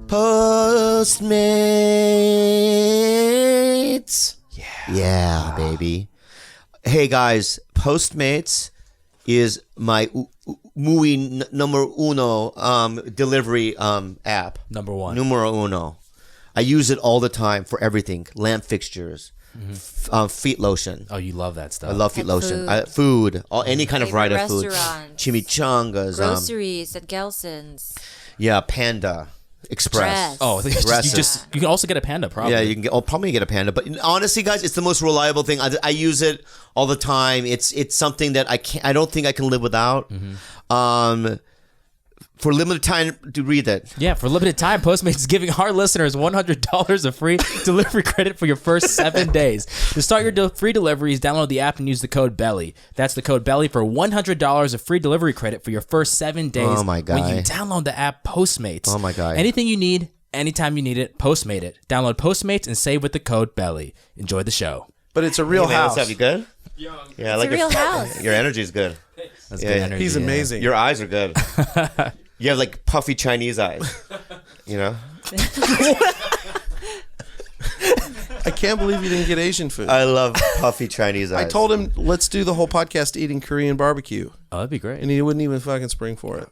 Postmates. Yeah, baby. Hey guys, Postmates is my muy number uno delivery app. Numero uno. I use it all the time for everything. Lamp fixtures, feet lotion. Oh, you love that stuff. I love feet lotion. Food, any kind of variety of food. Chimichangas. Groceries at Gelson's. Yeah, Panda Express. Oh, you can also get a Panda, probably. Yeah, you can probably get a Panda. But honestly, guys, it's the most reliable thing. I use it all the time. It's something that I don't think I can live without. For limited time, to read that. Yeah, for limited time, Postmates is giving our listeners $100 of free delivery credit for your first 7 days. To start your free deliveries, download the app and use the code BELLY. That's the code BELLY for $100 of free delivery credit for your first 7 days. Oh, my God. When you download the app Postmates. Oh, my God. Anything you need, anytime you need it, Postmate it. Download Postmates and save with the code BELLY. Enjoy the show. But it's a real house. What's up? You good? Yeah, I like a real house. Your energy is good. That's good energy. He's amazing. Your eyes are good. You have like puffy Chinese eyes, you know? I can't believe you didn't get Asian food. I love puffy Chinese eyes. I told him, let's do the whole podcast eating Korean barbecue. Oh, that'd be great. And he wouldn't even fucking spring for it.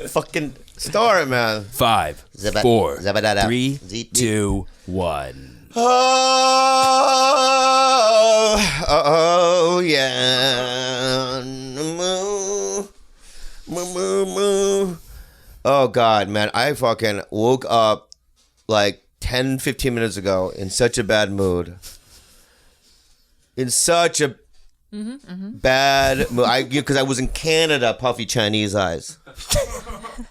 Fucking start, man. 5, 4, 3, 2, 1. Oh, yeah. Oh, God, man. I fucking woke up like 10, 15 minutes ago in such a bad mood. In such a bad mood. Because I was in Canada, puffy Chinese eyes.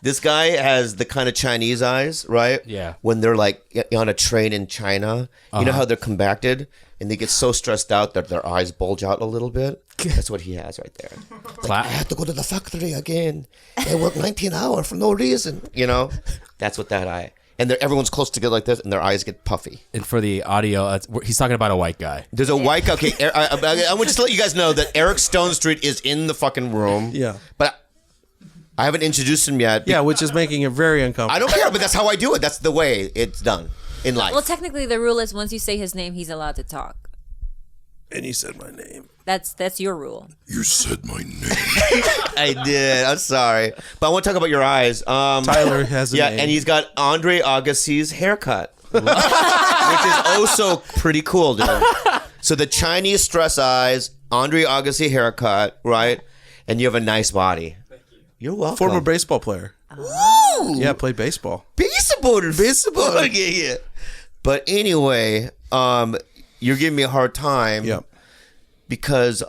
This guy has the kind of Chinese eyes, right? Yeah. When they're like on a train in China, you know how they're compacted and they get so stressed out that their eyes bulge out a little bit? That's what he has right there. Like, I have to go to the factory again. I work 19 hours for no reason. You know? That's what that eye. And everyone's close together like this and their eyes get puffy. And for the audio, he's talking about a white guy. There's a white guy. Okay, I want just to let you guys know that Eric Stonestreet is in the fucking room. Yeah. But I haven't introduced him yet. Yeah, which is making it very uncomfortable. I don't care, but that's how I do it. That's the way it's done in life. Well, technically, the rule is once you say his name, he's allowed to talk. And you said my name. That's your rule. You said my name. I did. I'm sorry. But I want to talk about your eyes. Tyler has a name. And he's got Andre Agassi's haircut. Which is also pretty cool, dude. So the Chinese stress eyes, Andre Agassi haircut, right? And you have a nice body. You're welcome. Former baseball player. Ooh. Yeah, played baseball. Baseball. Yeah. But anyway, you're giving me a hard time. Yep. Because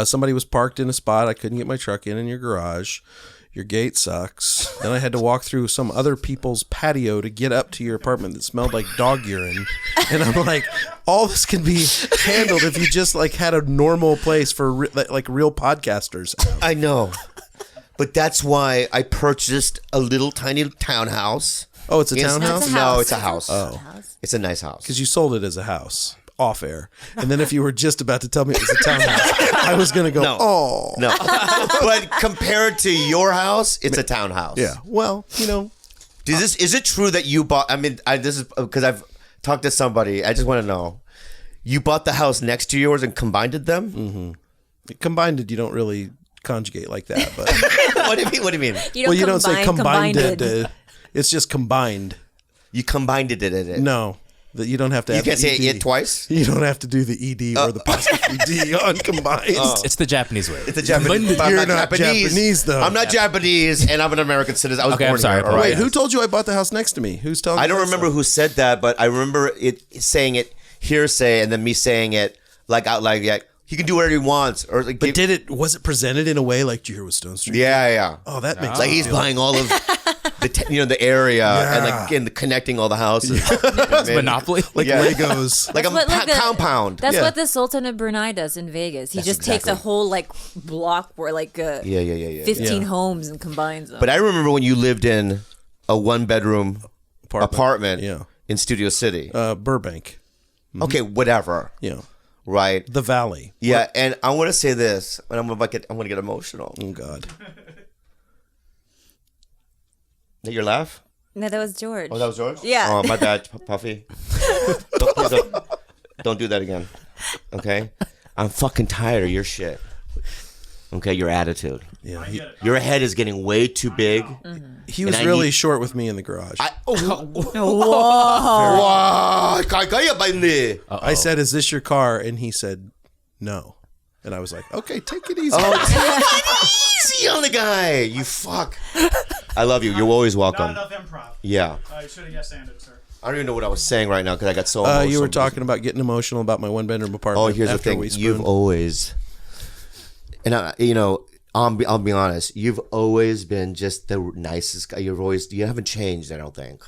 somebody was parked in a spot. I couldn't get my truck in your garage. Your gate sucks. Then I had to walk through some other people's patio to get up to your apartment that smelled like dog urine. And I'm like, all this can be handled if you just like had a normal place for like real podcasters. I know. But that's why I purchased a little tiny townhouse. Oh, it's a townhouse? No, it's a house. Oh. It's a nice house. Because you sold it as a house. Off air. And then if you were just about to tell me it was a townhouse, I was going to go, oh. No. But compared to your house, it's a townhouse. Yeah. Well, you know. Is it true that you bought, this is because I've talked to somebody. I just want to know. You bought the house next to yours and combined them? Mm-hmm. Combined, you don't really conjugate like that. But What do you mean? You don't say combined. It's just combined. You combined it. No. That you don't have to. You can't say it twice. You don't have to do the ed or the apostrophe d on combined. It's the Japanese way. It's the Japanese. You're not Japanese, though. I'm not Japanese, and I'm an American citizen. I was born I'm sorry. here. All right. Wait, who told you I bought the house next to me? Who's telling? I don't remember who said that, but I remember it saying it hearsay, and then me saying it like out like he can do whatever he wants, or like. But was it presented in a way like you hear with Stonestreet? Yeah. Oh, that makes like he's buying all of. The area and connecting all the houses. It's Monopoly, like Legos, like a compound. That's what the Sultan of Brunei does in Vegas. He just takes a whole like block where 15 homes and combines them. But I remember when you lived in a one-bedroom apartment. Yeah. in Studio City. Burbank. Okay, whatever. Yeah. Right. The Valley. Yeah, and I want to say this, and I'm gonna get emotional. Oh God. That your laugh? No, that was George. Oh, that was George? Yeah. Oh, my bad, Puffy. Don't do that again. Okay? I'm fucking tired of your shit. Okay, your attitude. Yeah. Your head is getting way too big. He was really short with me in the garage. I said, "Is this your car?" And he said, "No." And I was like, "Okay, take it easy." Oh, take it easy on the guy. You fuck. I love you. You're always welcome. Not enough improv. Yeah. You should have yes-anded, sir. I don't even know what I was saying right now because I got so emotional. You were talking about getting emotional about my one-bedroom apartment. Oh, here's the thing. You've always, and I'll be honest. You've always been just the nicest guy. You haven't changed. I don't think.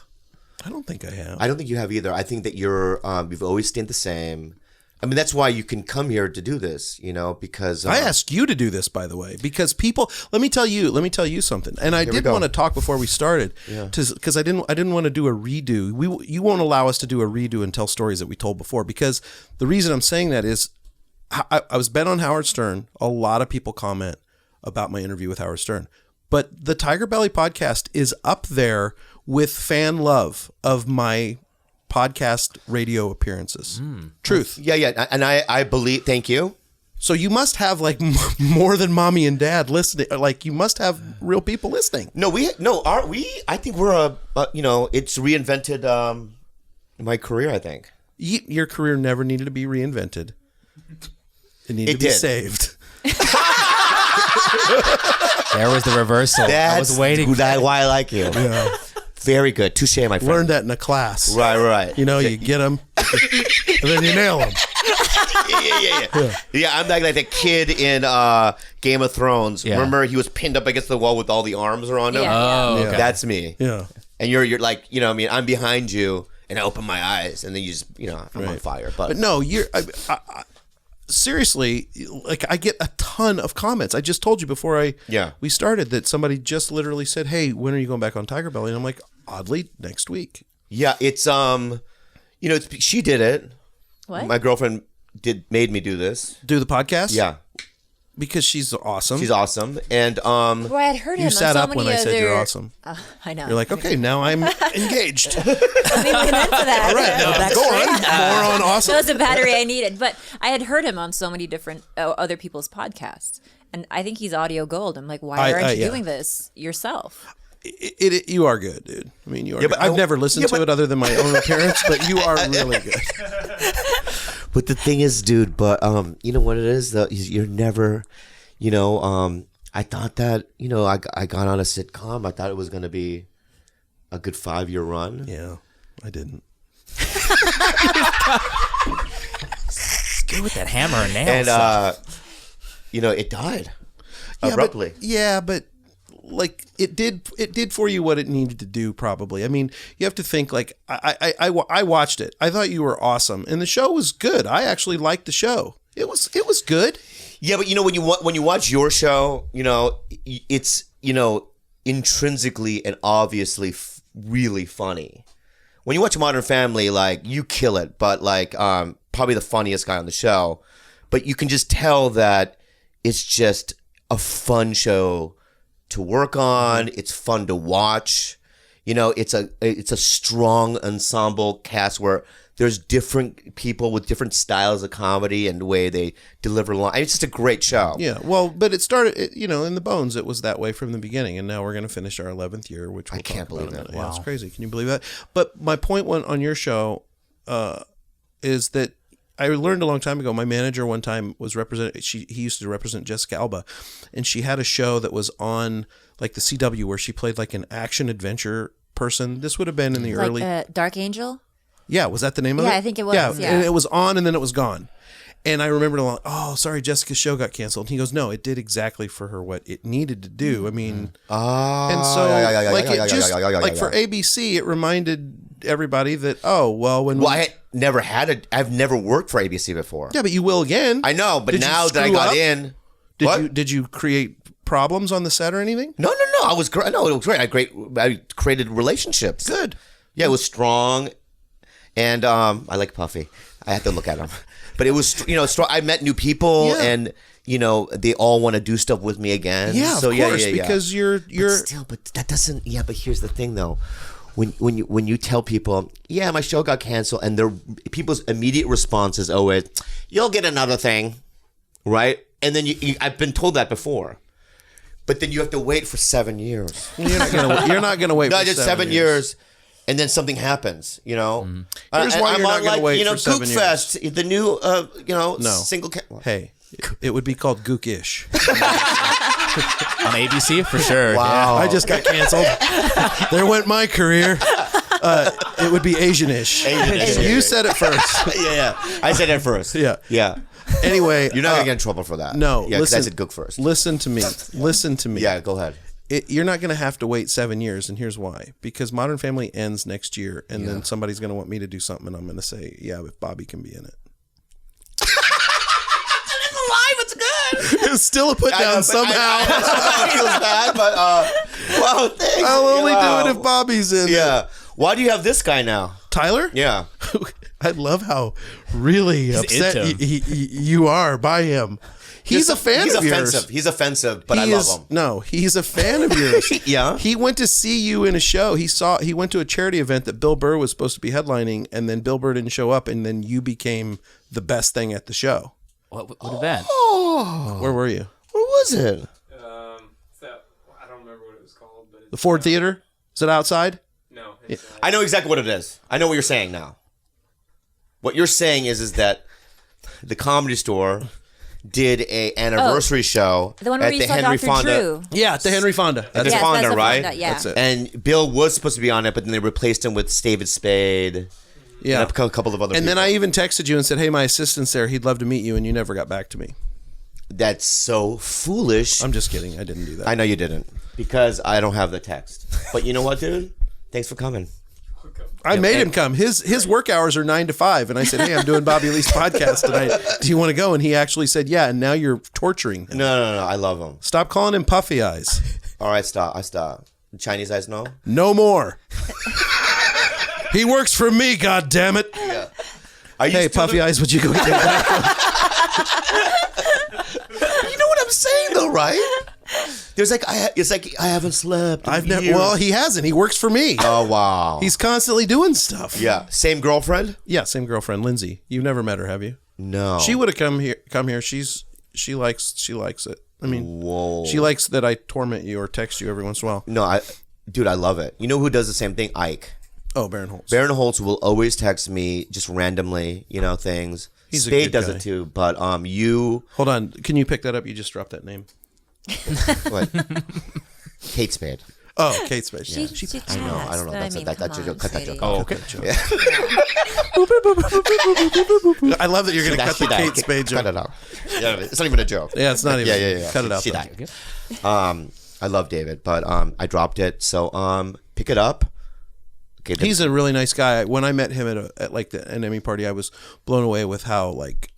I don't think I have. I don't think you have either. I think that you've always stayed the same. I mean, that's why you can come here to do this, because I asked you to do this, by the way, because people. Let me tell you something. And I did want to talk before we started, because I didn't want to do a redo. You won't allow us to do a redo and tell stories that we told before, because the reason I'm saying that is, I was bent on Howard Stern. A lot of people comment about my interview with Howard Stern, but the TigerBelly podcast is up there with fan love of my podcast radio appearances. Truth. Yeah. And I believe, thank you. So you must have like more than mommy and dad listening. Like you must have real people listening. Aren't we? I think we're it's reinvented my career, I think. Your career never needed to be reinvented. It needed to be saved. There was the reversal. I was waiting. That's why I like you. Yeah. Very good. Touche, my friend. Learned that in a class. Right. You get them, and then you nail them. Yeah, I'm like the kid in Game of Thrones. Yeah. Remember, he was pinned up against the wall with all the arms around him? Yeah. Oh, okay. That's me. Yeah. And you're like, I'm behind you, and I open my eyes, and then you just, I'm on fire. But no, seriously, like I get a ton of comments. I just told you before we started that somebody just literally said, "Hey, when are you going back on TigerBelly?" And I'm like, oddly, next week. Yeah, it's she did it. What? My girlfriend made me do this. Do the podcast? Yeah. Because she's awesome. She's awesome. And well, I had heard him you sat on so up when I said you're awesome. I know. You're like, okay, now I'm engaged. Maybe we meant for that. All right, now go on. More on awesome. That was the battery I needed. But I had heard him on so many different other people's podcasts. And I think he's audio gold. I'm like, why aren't you doing this yourself? You are good, dude. I mean, you are good. I've never listened to it other than my own appearance, but you are really good. But the thing is, dude, you know what it is, though? You're never, I thought that, I got on a sitcom. I thought it was going to be a good 5-year run. Yeah, I didn't. Good with that hammer and nails. And, it died abruptly. But like it did for you what it needed to do, probably. I mean, you have to think, like, I watched it. I thought you were awesome, and the show was good. I actually liked the show. It was good. Yeah, but when you watch your show, it's intrinsically and obviously really funny. When you watch Modern Family, like, you kill it, but like probably the funniest guy on the show. But you can just tell that it's just a fun show to work on. It's fun to watch. It's a strong ensemble cast where there's different people with different styles of comedy and the way they deliver lines. It's just a great show. Yeah, well, but it started, in the bones, it was that way from the beginning, and now we're going to finish our 11th year, which we'll I can't believe that. Wow. Yeah, it's crazy. Can you believe that? But my point on your show is that I learned a long time ago. My manager one time was he used to represent Jessica Alba, and she had a show that was on like the CW where she played like an action adventure person. This would have been in the early Dark Angel. Yeah, was that the name of it? Yeah, I think it was. Yeah, and it was on, and then it was gone. And I remember, oh, sorry, Jessica's show got canceled. And he goes, no, it did exactly for her what it needed to do. I mean, and so like for ABC, it reminded everybody that, I've never worked for ABC before. Yeah, but you will again. I know, but now that I got in, did you create problems on the set or anything? No. It was great. No, it was great. I created relationships. Good. Yeah, it was strong, and I like Puffy. I have to look at him, but it was strong. I met new people, and they all want to do stuff with me again. Yeah, so of course, because you're but that doesn't. Yeah, but here's the thing though. When you tell people, yeah, my show got canceled, and people's immediate response is always, you'll get another thing, right? And then I've been told that before. But then you have to wait for 7 years. You're not gonna wait. No, for just 7 years, and then something happens. Here's why you're not gonna wait for 7 years. Gook Fest, the new single. Hey, it would be called Gook-ish. On ABC for sure. Wow, I just got canceled. There went my career. It would be Asian-ish. You said it first. Yeah, I said it first. Yeah. Anyway, you're not gonna get in trouble for that. No, yeah, because I said Gook first. Listen to me. Yeah, go ahead. You're not going to have to wait 7 years, and here's why. Because Modern Family ends next year, and then somebody's going to want me to do something, and I'm going to say, yeah, if Bobby can be in it. It's alive. It's good. It's still a put down somehow. I feels bad, but well, thanks. I'll only do it if Bobby's in it. Yeah. Why do you have this guy now? Tyler? Yeah. I love how really upset you are by him. He's a fan of yours. He's offensive, but I love him. No, he's a fan of yours. Yeah. He went to see you in a show. He went to a charity event that Bill Burr was supposed to be headlining, and then Bill Burr didn't show up, and then you became the best thing at the show. What event? Oh. Where were you? Where was it? I don't remember what it was called, but The Ford Theater? Is it outside? No. I know exactly what it is. I know what you're saying now. What you're saying is that the Comedy Store did a anniversary show the one where at you the saw Henry Dr. Fonda. Drew. Yeah, at the Henry Fonda. At the Yes, Fonda, that's the right? Fonda, yeah. That's it. And Bill was supposed to be on it, but then they replaced him with David Spade. Yeah. And a couple of other And people. then I even texted you and said, hey, my assistant's there. He'd love to meet you, and you never got back to me. That's so foolish. I'm just kidding. I didn't do that. I know you didn't, because I don't have the text. But you know what, dude? Thanks for coming. I made him come. His work hours are 9 to 5, and I said, "Hey, I'm doing Bobby Lee's podcast tonight. Do you want to go?" And he actually said, "Yeah." And now you're torturing him. No. I love him. Stop calling him Puffy Eyes. All right, stop. I stop. Chinese eyes, no? No more. He works for me. God damn it. Yeah. Hey, Puffy Eyes, would you go get that? You know what I'm saying, though, right? There's it's like I haven't slept. I've never. Well, he hasn't. He works for me. Oh wow. He's constantly doing stuff. Yeah. Same girlfriend? Yeah, same girlfriend, Lindsay. You've never met her, have you? No. She would have come here. She likes it. I mean, whoa. she likes that I torment you or text you every once in a while. No, dude, I love it. You know who does the same thing? Ike. Oh, Baron Holtz. Baron Holtz will always text me just randomly, things. He's a Spade good does guy. it too, but you. Hold on. Can you pick that up? You just dropped that name. What? Kate Spade. Oh, Kate Spade. She I know. I don't know. That's that joke. Cut that joke. Oh, okay. I love that you're going to cut the Kate Spade joke. Cut it out. Yeah, it's not even a joke. Yeah, it's not even. Yeah. Cut it out. She though. died. I love David, but I dropped it. So pick it up. Okay, He's a really nice guy. When I met him at like the NME party, I was blown away with how like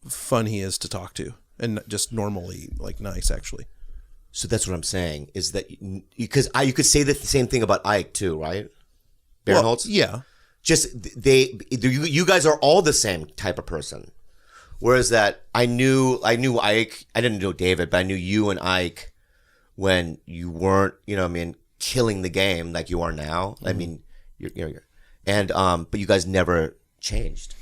fun he is to talk to, and just normally like nice actually. So that's what I'm saying is that because you could say the same thing about Ike too, right? Baron Holtz? Yeah. Just you guys are all the same type of person. Whereas that I knew Ike, I didn't know David, but I knew you and Ike when you weren't, killing the game like you are now. I mean, you're but you guys never changed.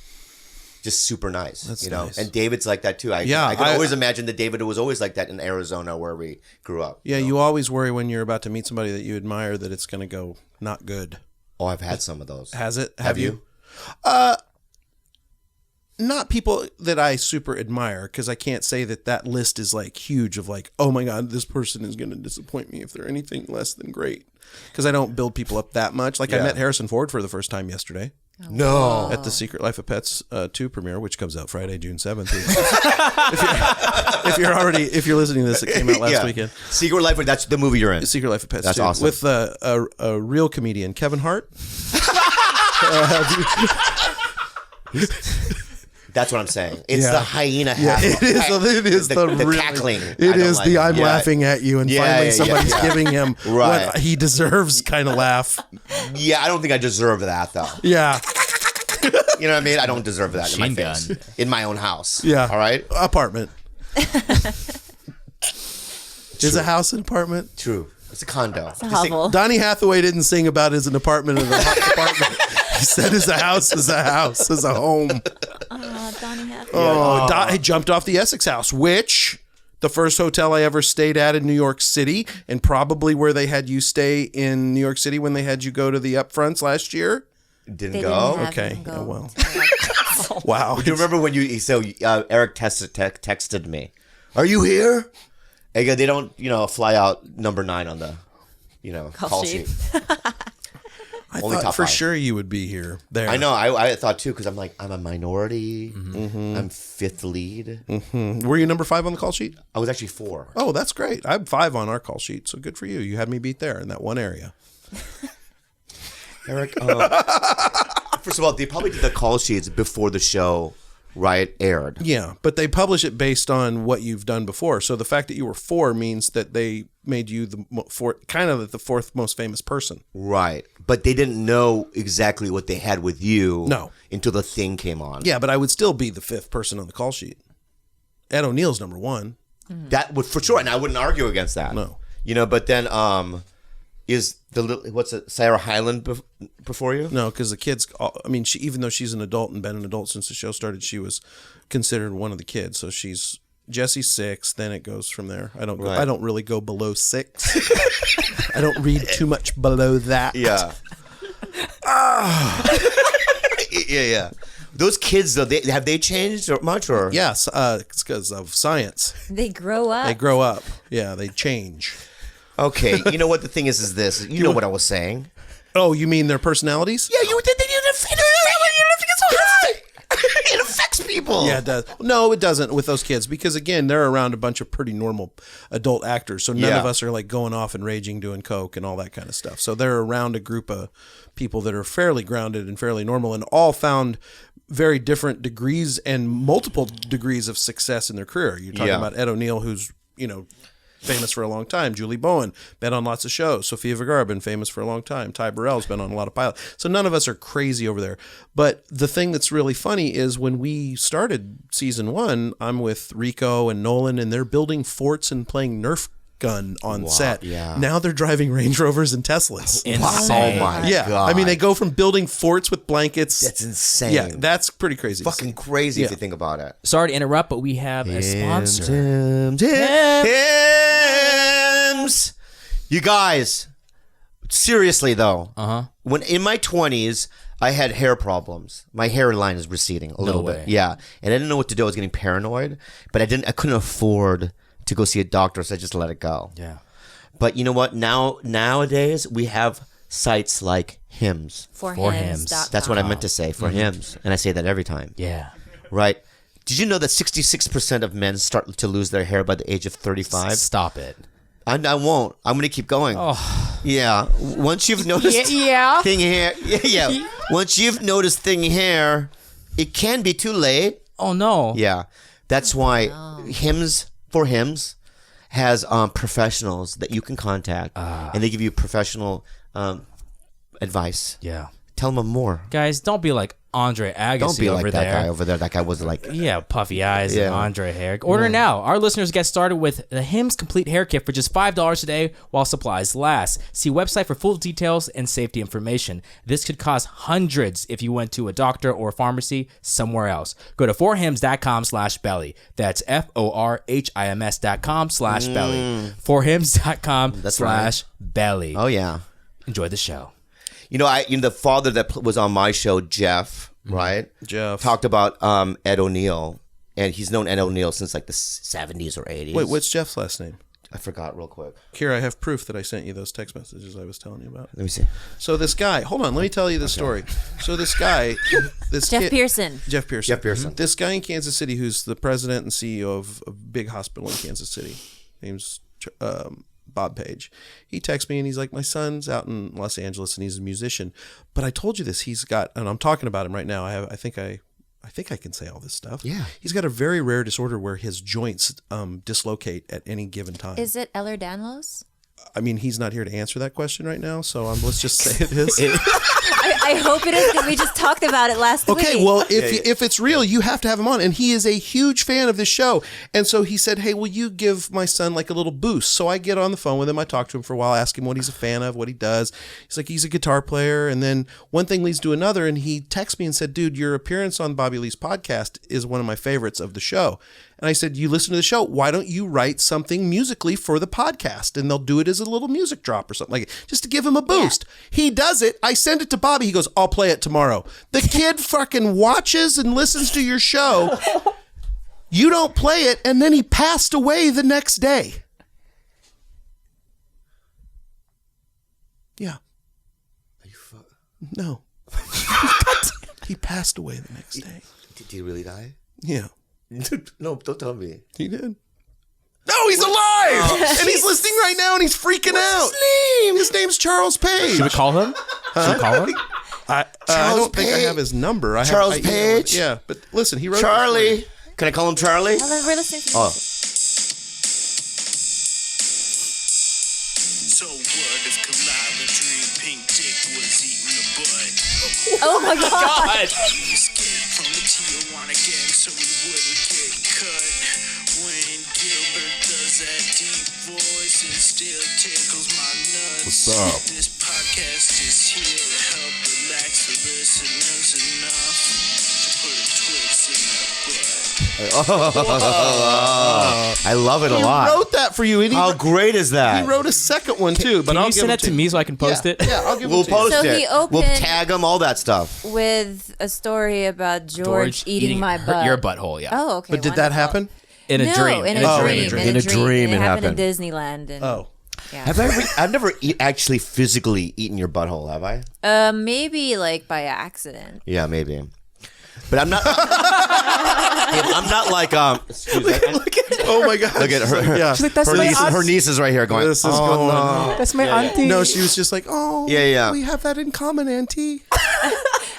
Just super nice, That's nice. nice. And David's like that too. I can always imagine that David was always like that in Arizona where we grew up. Yeah, you always worry when you're about to meet somebody that you admire that it's going to go not good. Oh, I've had some of those. Has it? Have you? Not people that I super admire, because I can't say that list is like huge of like, oh my God, this person is going to disappoint me if they're anything less than great. Because I don't build people up that much. Like I met Harrison Ford for the first time yesterday. No. At the Secret Life of Pets 2 premiere, which comes out Friday, June 7th. if you're listening to this, it came out last weekend. Secret Life, that's the movie you're in. Secret Life of Pets That's 2 awesome. with a real comedian, Kevin Hart. That's what I'm saying. It's Yeah. the hyena Yeah, half. it is the really, cackling. It is the I'm laughing at you, and finally somebody's giving him Right. what he deserves kind of laugh. Yeah, I don't think I deserve that though. Yeah, You know what I mean? I don't deserve that in my Machine face. gun. In my own house. yeah. All right? Apartment. Is a house an apartment? True. It's a condo. It's a hovel. Donny Hathaway didn't sing about his an apartment in an apartment. He said his house is a house, is a home. Donny Hathaway. I jumped off the Essex House, which the first hotel I ever stayed at in New York City, and probably where they had you stay in New York City when they had you go to the upfronts last year. Didn't They go. didn't have Okay. him go Oh, well. to- Wow. Do you remember when Eric texted me, "Are you here?" And they don't, fly out number 9 on the, call sheet. I Only thought top for 5. sure you would be here. There. I know. I thought too because I'm like I'm a minority. I'm 5th lead. Were you number 5 on the call sheet? I was actually 4. Oh, that's great. I'm 5 on our call sheet, so good for you. You had me beat there in that one area. Eric, first of all, they probably did the call sheets before the show, right, aired. Yeah, but they publish it based on what you've done before. So the fact that you were 4 means that they made you the 4th most famous person. Right. But they didn't know exactly what they had with you No. until the thing came on. Yeah, but I would still be the 5th person on the call sheet. Ed O'Neill's number 1. That would for sure, and I wouldn't argue against that. No. But then is Sarah Hyland before you? No, because the kids. I mean, even though she's an adult and been an adult since the show started, she was considered one of the kids. So Jesse's 6. Then it goes from there. I don't really go below 6. I don't read too much below that. Yeah. Yeah. Those kids though, have they changed much or? Yes, it's because of science. They grow up. They grow up. Yeah, they change. Okay. You know what the thing is this? You know what I was saying? Oh, you mean their personalities? Yeah, you did. It affects people. Yeah, it does. No, it doesn't with those kids because, again, they're around a bunch of pretty normal adult actors. So none of us are like going off and raging, doing coke and all that kind of stuff. So they're around a group of people that are fairly grounded and fairly normal and all found very different degrees and multiple degrees of success in their career. You're talking about Ed O'Neill, who's, famous for a long time. Julie Bowen, been on lots of shows. Sofia Vergara, been famous for a long time. Ty Burrell's been on a lot of pilots. So none of us are crazy over there. But the thing that's really funny is when we started season 1, I'm with Rico and Nolan, and they're building forts and playing Nerf gun on set. Yeah. Now they're driving Range Rovers and Teslas. Insane. Oh my Yeah. God. I mean, they go from building forts with blankets. That's insane. Yeah, that's pretty crazy. to see. fucking crazy if you think about it. Sorry to interrupt, but we have a sponsor. Hims. You guys, seriously though, when in my 20s, I had hair problems. My hairline is receding a little way. bit. Yeah, and I didn't know what to do. I was getting paranoid, but I couldn't afford to go see a doctor, so I just let it go. Yeah. But you know what? Nowadays we have sites like Hims. Forhims.com. That's what I meant to say for Hims, and I say that every time. Yeah. Right? Did you know that 66% of men start to lose their hair by the age of 35? Stop it. I won't. I'm going to keep going. Oh. Yeah. Once you've noticed thing hair. Yeah. Once you've noticed thing hair, it can be too late. Oh, no. Yeah. That's why Hims has professionals that you can contact, and they give you professional advice. Yeah. Tell them more. Guys, don't be like Andre Agassi Don't be like over that there. guy over there. That guy was like... Yeah, puffy eyes Yeah. and Andre hair. Order now. Our listeners get started with the Hims Complete Hair Kit for just $5 a day while supplies last. See website for full details and safety information. This could cost hundreds if you went to a doctor or a pharmacy somewhere else. Go to forhims.com/belly. That's forhims.com/belly. Forhims.com/belly. Oh, yeah. Enjoy the show. The father that was on my show, Jeff, right? Jeff. Talked about Ed O'Neill, and he's known Ed O'Neill since like the 70s or 80s. Wait, what's Jeff's last name? I forgot real quick. Here, I have proof that I sent you those text messages I was telling you about. Let me see. So this guy, hold on, let me tell you the story. So this guy, Jeff Pearson. Jeff Pearson. Jeff Pearson. This guy in Kansas City who's the president and CEO of a big hospital in Kansas City. Name's Bob Page. He texts me and he's like, my son's out in Los Angeles and he's a musician. But I told you this, he's got, and I'm talking about him right now. I think I I think I can say all this stuff. Yeah. He's got a very rare disorder where his joints dislocate at any given time. Is it Ehlers-Danlos? I mean, he's not here to answer that question right now, so let's just say it is. I hope it is, because we just talked about it last week. Okay, well, if it's real, you have to have him on. And he is a huge fan of this show. And so he said, hey, will you give my son like a little boost? So I get on the phone with him. I talk to him for a while, ask him what he's a fan of, what he does. He's like, he's a guitar player. And then one thing leads to another. And he texts me and said, dude, your appearance on Bobby Lee's podcast is one of my favorites of the show. And I said, you listen to the show. Why don't you write something musically for the podcast? And they'll do it as a little music drop or something like it, just to give him a boost. Yeah. He does it. I send it to Bobby. He goes, I'll play it tomorrow. The kid fucking watches and listens to your show. You don't play it. And then he passed away the next day. Yeah. Are you No. He passed away the next day. Did he really die? Yeah. No, don't tell me. He did. No, he's alive! And he's listening right now and he's freaking out. His name's Charles Page. Should we call him? Should we call him? I don't think I have his number. Charles Page? Yeah, but listen, he wrote Charlie. Can I call him Charlie? We're listening to Oh. So what if Khalyla dreamed Pink Dick was eating a butt? Oh my God. He escaped from the Tijuana gang so he wouldn't get cut. When Gilbert does that deep voice, it still tickles my nuts. What's up? This podcast is here to help relax the listeners enough to put a Twix in their butt. I love it a He lot. wrote that for you. And How great is that? He wrote a second one too, but Can I'll you give send it that to me so I can post it? Yeah, I'll give We'll it to you. post So it. he opened- We'll tag him, all that stuff. with a story about George eating my butt. Your butthole, yeah. Oh, okay. But did that wonderful. happen? In a No, dream. in a Oh, dream. In a dream it happened happened. in Disneyland. And, Oh. yeah. I've never actually physically eaten your butthole, have I? Maybe like by accident. Yeah, maybe. But I'm not. I'm not like Excuse me. Oh my God. Look at her. Yeah. She's like, that's my Her niece is right here going. This is going on. That's my auntie. No, she was just like, oh, Yeah. we have that in common, Auntie.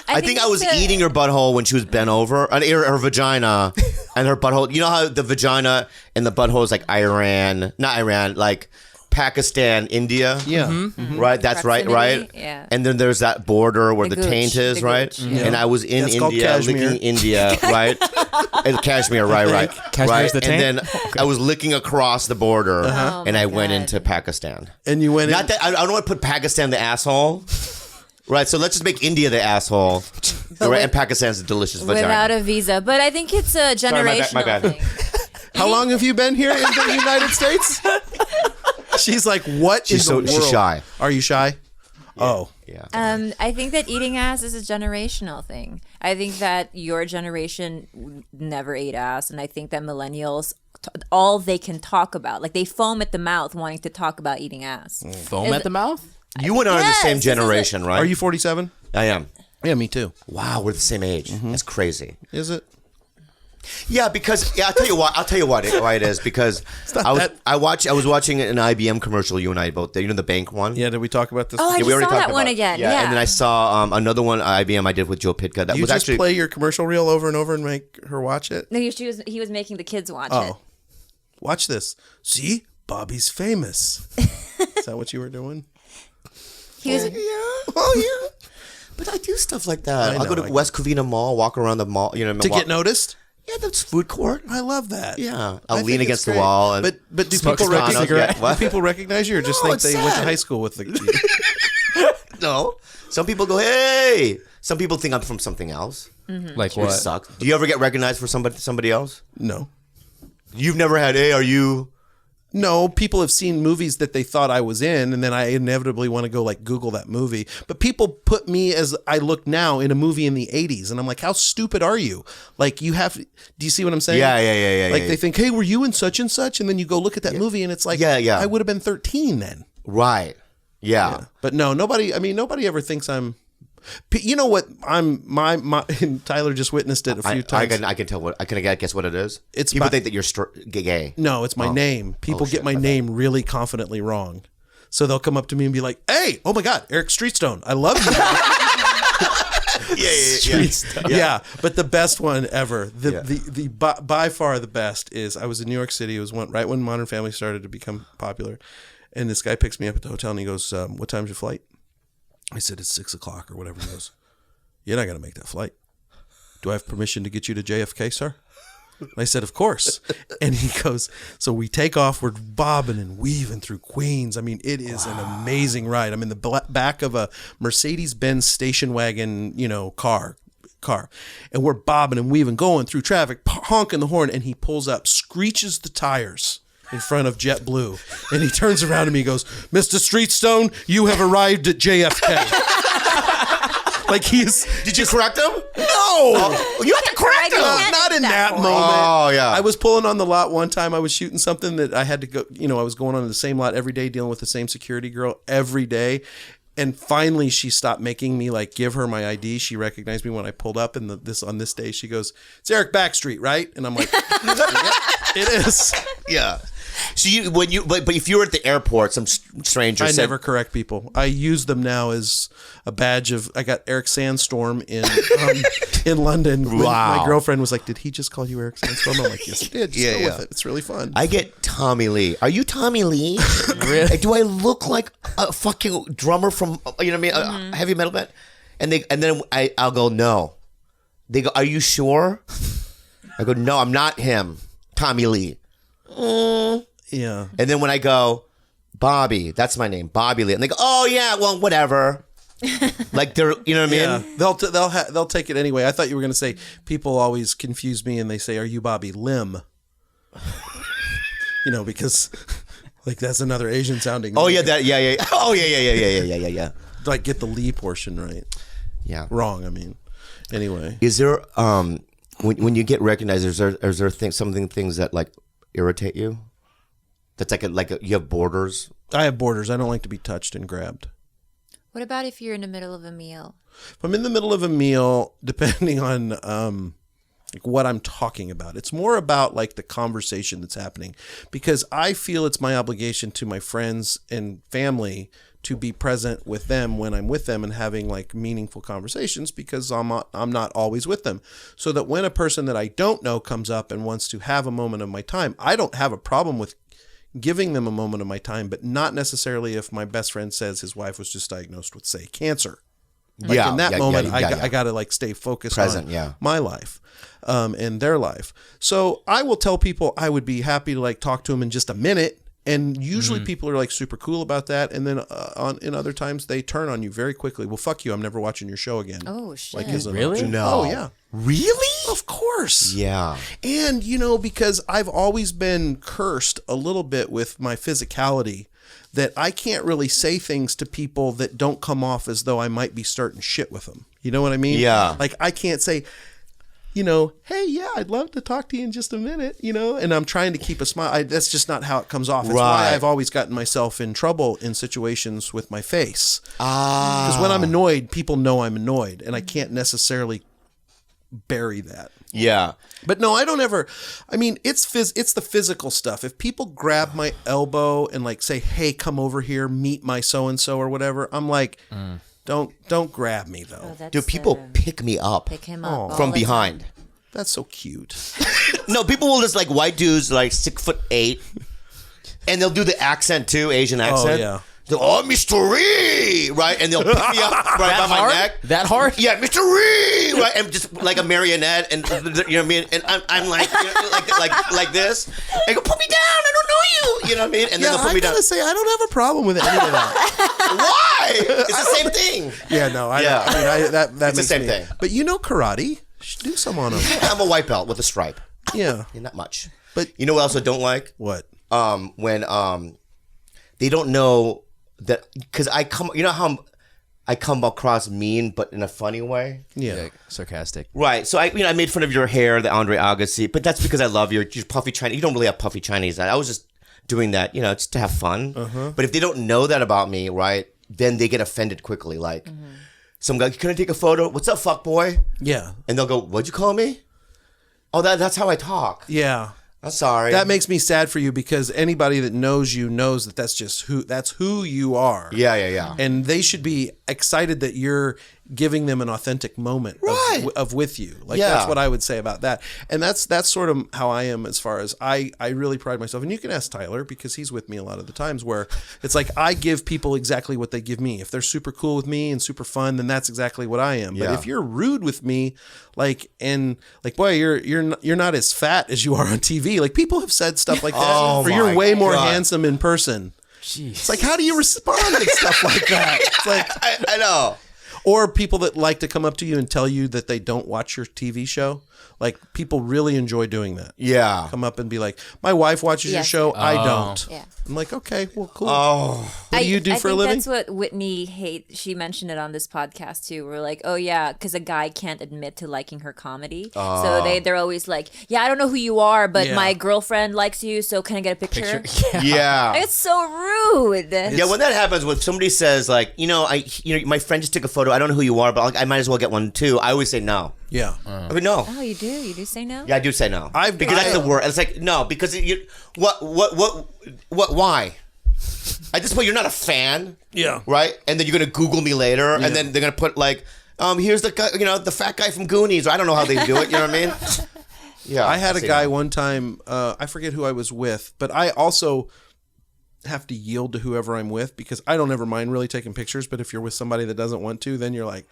I think I was eating her butthole when she was bent over, and her vagina, and her butthole. You know how the vagina and the butthole is like not Iran, like Pakistan, India. Yeah. Right, that's right. Proximity, yeah. And then there's that border where The the gooch, taint is, the right? gooch, yeah. And I was in That's called India, cashmere. licking India, right? And Kashmir, right. Kashmir's right? the taint? And then I was licking across the border, Oh and my I went God. into Pakistan. And you went Not in. that I don't want to put Pakistan the asshole. Right, so let's just make India the asshole, right, and Pakistan's a delicious vagina. Without a visa. But I think it's a generational my bad. thing. How long have you been here in the United States? She's like, what She's in the she's world? shy. Are you shy? Oh. Yeah. I think that eating ass is a generational thing. I think that your generation never ate ass, and I think that millennials, all they can talk about, like they foam at the mouth wanting to talk about eating ass. Foam at the mouth? You and I are the Yes, same this is generation, right? Are you 47? I am. Yeah, me too. Wow, we're the same age. That's crazy. Is it? Yeah, because I'll tell you why it is because I was watching an IBM commercial. You and I both did. You know the bank one. Yeah, did we talk about this? Oh, I Yeah, just we already saw talked that one about- again. Yeah. And then I saw another one IBM I did with Joe Pitka. That you was just actually play your commercial reel over and over and make her watch it? No, he was making the kids watch it. Oh. Watch this. See? Bobby's famous. Is that what you were doing? He was, Oh yeah. But I do stuff like that. I I'll go know, to West Covina Mall, walk around the mall. You know, To get noticed? Yeah, that's food court. I love that. Yeah, I I'll think lean it's against the great. wall. And But do Smoke people a recognize cigarette. What? do people recognize you or just No, think it's they went to sad. high school with the no, some people go, hey. Some people think I'm from something else. Like Which what? sucks. Do you ever get recognized for somebody else? No. You've never had, hey, are you? No, people have seen movies that they thought I was in, and then I inevitably want to go like Google that movie. But people put me as I look now in a movie in the 80s, and I'm like, how stupid are you? Like, you have, do you see what I'm saying? Yeah. Like, they think, hey, were you in such and such? And then you go look at that movie, and it's like, Yeah. I would have been 13 then. Right. Yeah. But no, nobody ever thinks I'm. You know what? My and Tyler just witnessed it a few times. I can tell what. Can I guess what it is? It's people about- think that you're gay. No, it's my name. People shit, get my name really confidently wrong. So they'll come up to me and be like, hey, oh my God, Eric Streetstone, I love you. Street stuff. Yeah, but the best one ever, by far the best is I was in New York City. It was right when Modern Family started to become popular, and this guy picks me up at the hotel and he goes, "What time's your flight?" I said, "It's 6 o'clock or whatever." He goes, "You're not gonna make that flight. Do I have permission to get you to JFK, sir?" I said, "Of course." And he goes, so we take off. We're bobbing and weaving through Queens. I mean, it is an amazing ride. I'm in the back of a Mercedes-Benz station wagon, car. And we're bobbing and weaving, going through traffic, honking the horn. And he pulls up, screeches the tires in front of JetBlue. And he turns around to me and goes, "Mr. Streetstone, you have arrived at JFK." Like Did you correct him? No. You have to correct him. Not in that moment. Oh, yeah. I was pulling on the lot one time. I was shooting something that I had to go, I was going on the same lot every day, dealing with the same security girl every day. And finally she stopped making me give her my ID. She recognized me when I pulled up, and on this day she goes, "It's Eric Backstreet, right?" And I'm like, "Yep, it is." Yeah. So but if you were at the airport, some stranger I never correct people. I use them now as a badge of. I got Eric Sandstorm in London. Wow. My girlfriend was like, "Did he just call you Eric Sandstorm?" I'm like, "Yes, he did. Just go with it. It's really fun." I get Tommy Lee. Are you Tommy Lee? Really? Do I look like a fucking drummer from a heavy metal band? And then I'll go, "No." They go, "Are you sure?" I go, "No, I'm not him. Tommy Lee." Yeah. And then when I go, "Bobby," that's my name, Bobby Lee, and they go, "Oh yeah, well whatever." Like they're, you know what I mean? Yeah. They'll take it anyway. I thought you were going to say people always confuse me and they say, "Are you Bobby Lim?" Because that's another Asian sounding. Oh name. yeah, Oh yeah. Like get the Lee portion right. Yeah. Wrong. I mean, anyway. Is there when you get recognized, is there things that irritate you? That's you have borders. I have borders. I don't like to be touched and grabbed. What about if you're in the middle of a meal? If I'm in the middle of a meal, depending on what I'm talking about, it's more about the conversation that's happening, because I feel it's my obligation to my friends and family to be present with them when I'm with them and having meaningful conversations, because I'm not always with them. So that when a person that I don't know comes up and wants to have a moment of my time, I don't have a problem with giving them a moment of my time, but not necessarily if my best friend says his wife was just diagnosed with, say, cancer. In that moment, I got to stay focused on my life and their life. So I will tell people I would be happy to talk to them in just a minute. And usually people are super cool about that. And then in other times they turn on you very quickly. "Well, fuck you. I'm never watching your show again." Oh, shit. Really? No. Oh, yeah. Really? Of course. Yeah. And, because I've always been cursed a little bit with my physicality, that I can't really say things to people that don't come off as though I might be starting shit with them. You know what I mean? Yeah. I can't say, "Hey, yeah, I'd love to talk to you in just a minute," and I'm trying to keep a smile. That's just not how it comes off. It's why I've always gotten myself in trouble in situations with my face. Because when I'm annoyed, people know I'm annoyed, and I can't necessarily bury that. Yeah. But no, I don't ever. I mean, it's the physical stuff. If people grab my elbow and say, "Hey, come over here, meet my so and so" or whatever, I'm like, Don't grab me though. Oh, Do people pick me up pick him up from behind? That's so cute. No, people will just white dudes 6'8", and they'll do the accent too, Asian accent. Oh yeah. They'll, "Oh, Mr. Ree," right? And they'll pick me up right by my neck. That hard? Yeah, Mr. Ree, right? And just like a marionette, and you know what I mean? And I'm like this. And go, "Put me down, I don't know you." You know what I mean? And then they'll put me down. I gotta say, I don't have a problem with any of that. Why? It's the same thing. Yeah, no, I mean, that It's makes the same me, thing. But karate. Do some on them. I'm a white belt with a stripe. Yeah. Not much. But you know what else I don't like? What? When they don't know that, because I come across mean, but in a funny way. Yeah. Sarcastic. Right. So I made fun of your hair, the Andre Agassi, but that's because I love your puffy Chinese. You don't really have puffy Chinese. I was just doing that, just to have fun. But if they don't know that about me, right, then they get offended quickly. Some guy, "Can I take a photo? What's up, fuck boy?" Yeah. And they'll go, "What'd you call me?" "Oh, that's how I talk." Yeah. I'm sorry. That makes me sad for you, because anybody that knows you knows that that's who you are. Yeah. And they should be excited that you're giving them an authentic moment of with you. Like Yeah. that's what I would say about that. And that's sort of how I am as far as I really pride myself. And you can ask Tyler because he's with me a lot of the times where it's like I give people exactly what they give me. If they're super cool with me and super fun, then that's exactly what I am. But Yeah. if you're rude with me, boy, you're not as fat as you are on TV. Like people have said stuff like that. Oh or you're my way more God. handsome in person. Jeez. It's like, how do you respond to stuff like that? It's like, I know. or people that like to come up to you and tell you that they don't watch your TV show. Like people really enjoy doing that. Yeah. Come up and be like, my wife watches your Yes. show. I don't. Yeah. I'm like, okay, well, cool. Oh. What do you do for a living? That's what Whitney hates. She mentioned it on this podcast too. We're like, oh yeah, because a guy can't admit to liking her comedy, so they're always like, yeah, I don't know who you are, but Yeah. my girlfriend likes you, so can I get a picture? Yeah. It's so rude. Yeah, when that happens, when somebody says like, my friend just took a photo. I don't know who you are, but I might as well get one too. I always say no. Yeah. I mean, no. Oh, you do? You do say no? Yeah, I do say no. I've- because that's I- the word. It's like no, because why? At this point, you're not a fan. Yeah. Right, and then you're gonna Google me later, and then they're gonna put like, here's the guy, the fat guy from Goonies. Or I don't know how they do it. You know what I mean? Yeah. I had a say guy no. one time, I forget who I was with, but I also have to yield to whoever I'm with because I don't ever mind really taking pictures. But if you're with somebody that doesn't want to, then you're like,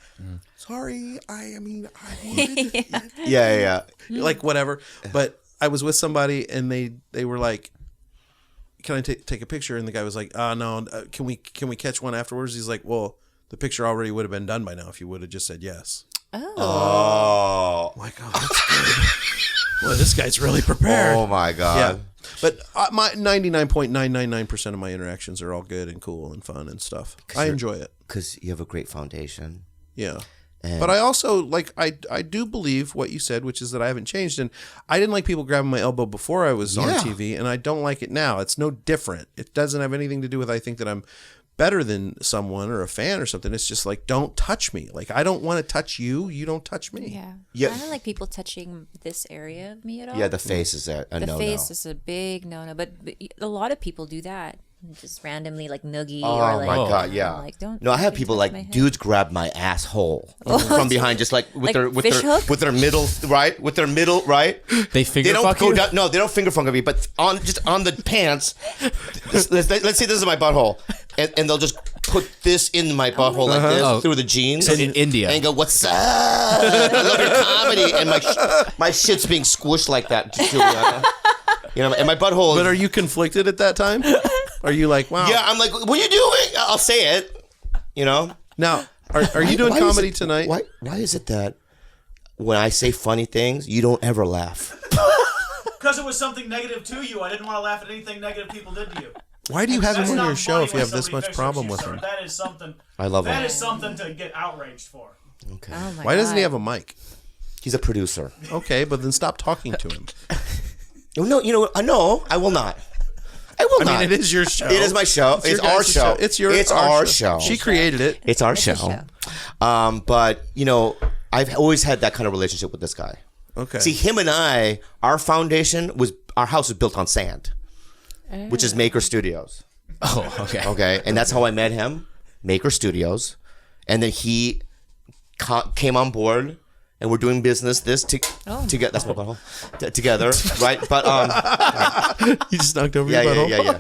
sorry, I wanted Yeah. like whatever. But I was with somebody and they were like, can I take a picture? And the guy was like, no, can we catch one afterwards? He's like, well, the picture already would have been done by now if you would have just said yes. Oh. I'm like, oh, that's good. Well, this guy's really prepared. Oh my God. Yeah. But my 99.999% of my interactions are all good and cool and fun and stuff. I enjoy it. Because you have a great foundation. Yeah. And But I also I do believe what you said, which is that I haven't changed. And I didn't like people grabbing my elbow before I was on Yeah. TV, and I don't like it now. It's no different. It doesn't have anything to do with I think that I'm better than someone or a fan or something. It's just like, don't touch me. Like, I don't want to touch you. You don't touch me. Yeah. Yeah. I don't like people touching this area of me at all. Yeah, the face is a the no-no. face is a big no-no, but a lot of people do that. Just randomly like noogie Oh or like, my God, yeah. like don't. No, I have don't people touch my like head. dudes grab my asshole from behind, just like with Like their fish hook? with their middle right, with their middle right. They finger They don't fuck go you? down. No, they don't finger fuck me, but on the pants. Let's say this is my butthole, and they'll just put this in my butthole like this Oh. through the jeans. So in India. and go, "What's up? I love your comedy," and my shit's being squished like that, Juliana. And my butthole. But are you conflicted at that time? Are you like, wow? Yeah, I'm like, what are you doing? I'll say it. Now, are you doing Why is comedy it- tonight? Why is it that when I say funny things, you don't ever laugh? Because it was something negative to you. I didn't want to laugh at anything negative people did to you. Why do you have That's him on not your show funny if you when have this somebody much fishes problem you, with sir. him? That is something. I love him. That is something to get outraged for. Okay. Oh my Why doesn't he God. have a mic? He's a producer. Okay, but then stop talking to him. No, no, I will not. I will I not. mean, it is your show. It is my show. It's your our guys' show. It's our show. She created it. It's our It's show. a show. But I've always had that kind of relationship with this guy. Okay. See, him and I, our house was built on sand, which is Maker Studios. Oh, okay. Okay, and that's how I met him, Maker Studios, and then he came on board, and we're doing business together. That's my butthole. Together, right? But You just knocked over yeah, your butthole. yeah.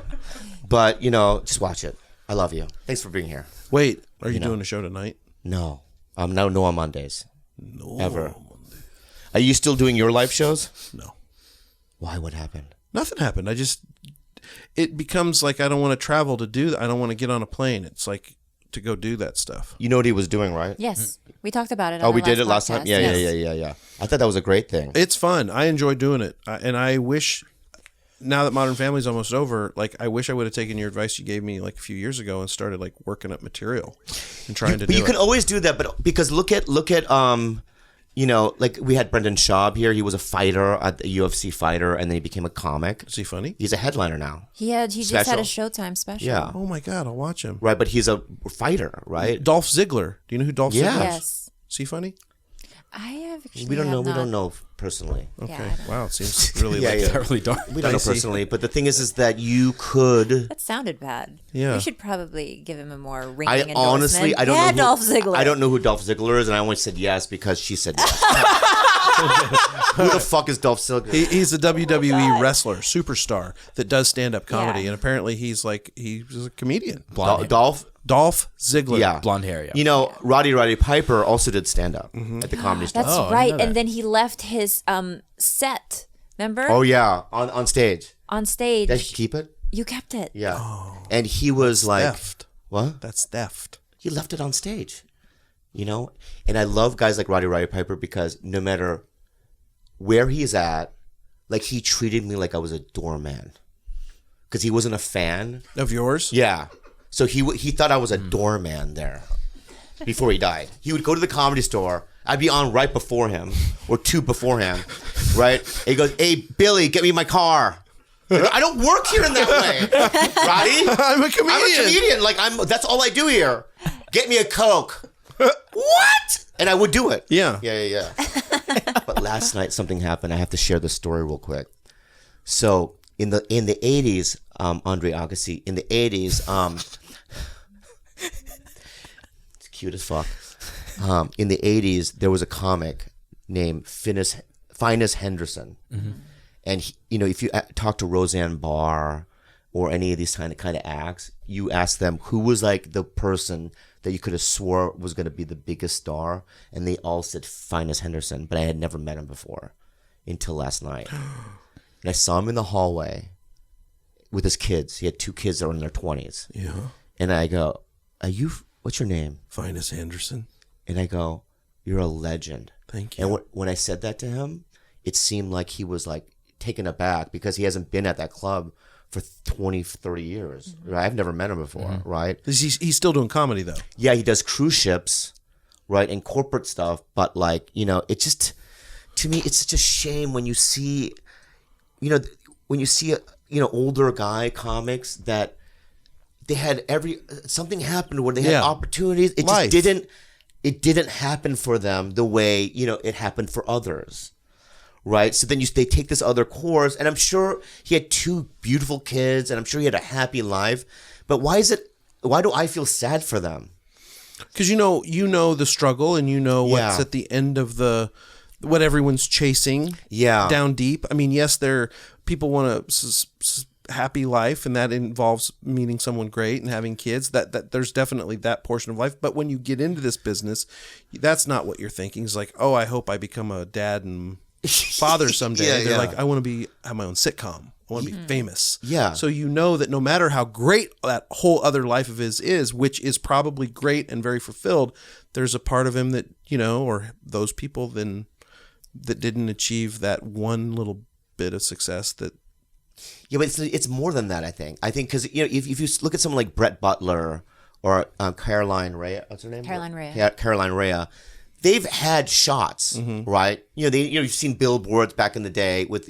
But just watch it. I love you. Thanks for being here. Wait, are you doing a show tonight? No, no on Mondays. No, ever. Are you still doing your live shows? No. Why? What happened? Nothing happened. It becomes like I don't want to travel to do that. I don't want to get on a plane. It's like to go do that stuff. You know what he was doing, right? Yes, we talked about it. Oh, on we our did it last time. podcast. Yeah. Yes. I thought that was a great thing. It's fun. I enjoy doing it. And I wish, now that Modern Family's almost over, like I wish I would have taken your advice you gave me like a few years ago and started like working up material and trying to But do you can it. always do that. But because look at like we had Brendan Schaub here. He was a fighter, a UFC fighter, and then he became a comic. Is he funny? He's a headliner now. He just had a Special. Showtime special. Yeah. Oh my God, I'll watch him. Right, but he's a fighter, right? Dolph Ziggler. Do you know who Dolph Yeah. Ziggler is? Yes. Is he funny? I have actually We don't know. have We not- don't know personally. Yeah, Okay. I don't- Wow, it seems really Yeah, like yeah. Really dark. We don't know Dicey. personally, but the thing is that you could. That sounded bad. Yeah. We should probably give him a more ringing I endorsement. honestly, I don't yeah, know. Dolph Ziggler. I don't know who Dolph Ziggler is, and I only said yes because she said yes. Who the fuck is Dolph Ziggler? He's a WWE wrestler, superstar that does stand-up comedy, Yeah. and apparently he's a comedian. Dolph? Dolph Ziggler. Yeah. Blonde hair, yeah. You know, Roddy Piper also did stand up at the Comedy Store. That's Oh, I didn't right. know that. And then he left his set. Remember? Oh yeah, on stage. On stage. Did you keep it? You kept it. Yeah. And he was like, Theft. what? That's theft. He left it on stage. You know? And I love guys like Roddy Piper because no matter where he's at, like he treated me like I was a doorman. Because he wasn't a fan. Of yours? Yeah. So he thought I was a doorman there before he died. He would go to the Comedy Store. I'd be on right before him or two before him, right? And he goes, "Hey, Billy, get me my car." I don't work here in that way, Roddy. I'm a comedian. I'm a comedian. Like that's all I do here. Get me a Coke. What? And I would do it. Yeah. Yeah. But last night something happened. I have to share the story real quick. So in the 80s, Andre Agassi, in the 80s, it's cute as fuck. In the 80s, there was a comic named Finus Henderson. Mm-hmm. And, if you talk to Roseanne Barr or any of these kind of acts, you ask them who was like the person that you could have swore was going to be the biggest star. And they all said Finus Henderson, but I had never met him before until last night. And I saw him in the hallway with his kids. He had two kids that were in their 20s. Yeah. And I go, what's your name? Finest Anderson. And I go, you're a legend. Thank you. And when I said that to him, it seemed like he was like taken aback because he hasn't been at that club for 20, 30 years. Mm-hmm. Right? I've never met him before, right? He's still doing comedy, though. Yeah, he does cruise ships, right, and corporate stuff. But like, it just, to me, it's such a shame when you see, older guy comics that they had something happened where they had opportunities. It Life. just didn't happen for them the way, it happened for others. Right. So then they take this other course, and I'm sure he had two beautiful kids, and I'm sure he had a happy life. But why do I feel sad for them? Because you know the struggle, and what's at the end of what everyone's chasing. Yeah. Down deep. I mean, yes, people want a happy life, and that involves meeting someone great and having kids. That there's definitely that portion of life. But when you get into this business, that's not what you're thinking. It's like, oh, I hope I become a dad and father someday. Yeah, They're yeah. like, I want to have my own sitcom. I want to be famous. Yeah. So that no matter how great that whole other life of his is, which is probably great and very fulfilled, there's a part of him that, or those people then that didn't achieve that one little bit of success that. Yeah, but it's more than that, I think. I think because, if you look at someone like Brett Butler or Caroline Rhea, what's her name? Caroline Rhea. Yeah, Caroline Rhea. They've had shots, right? You've seen billboards back in the day with,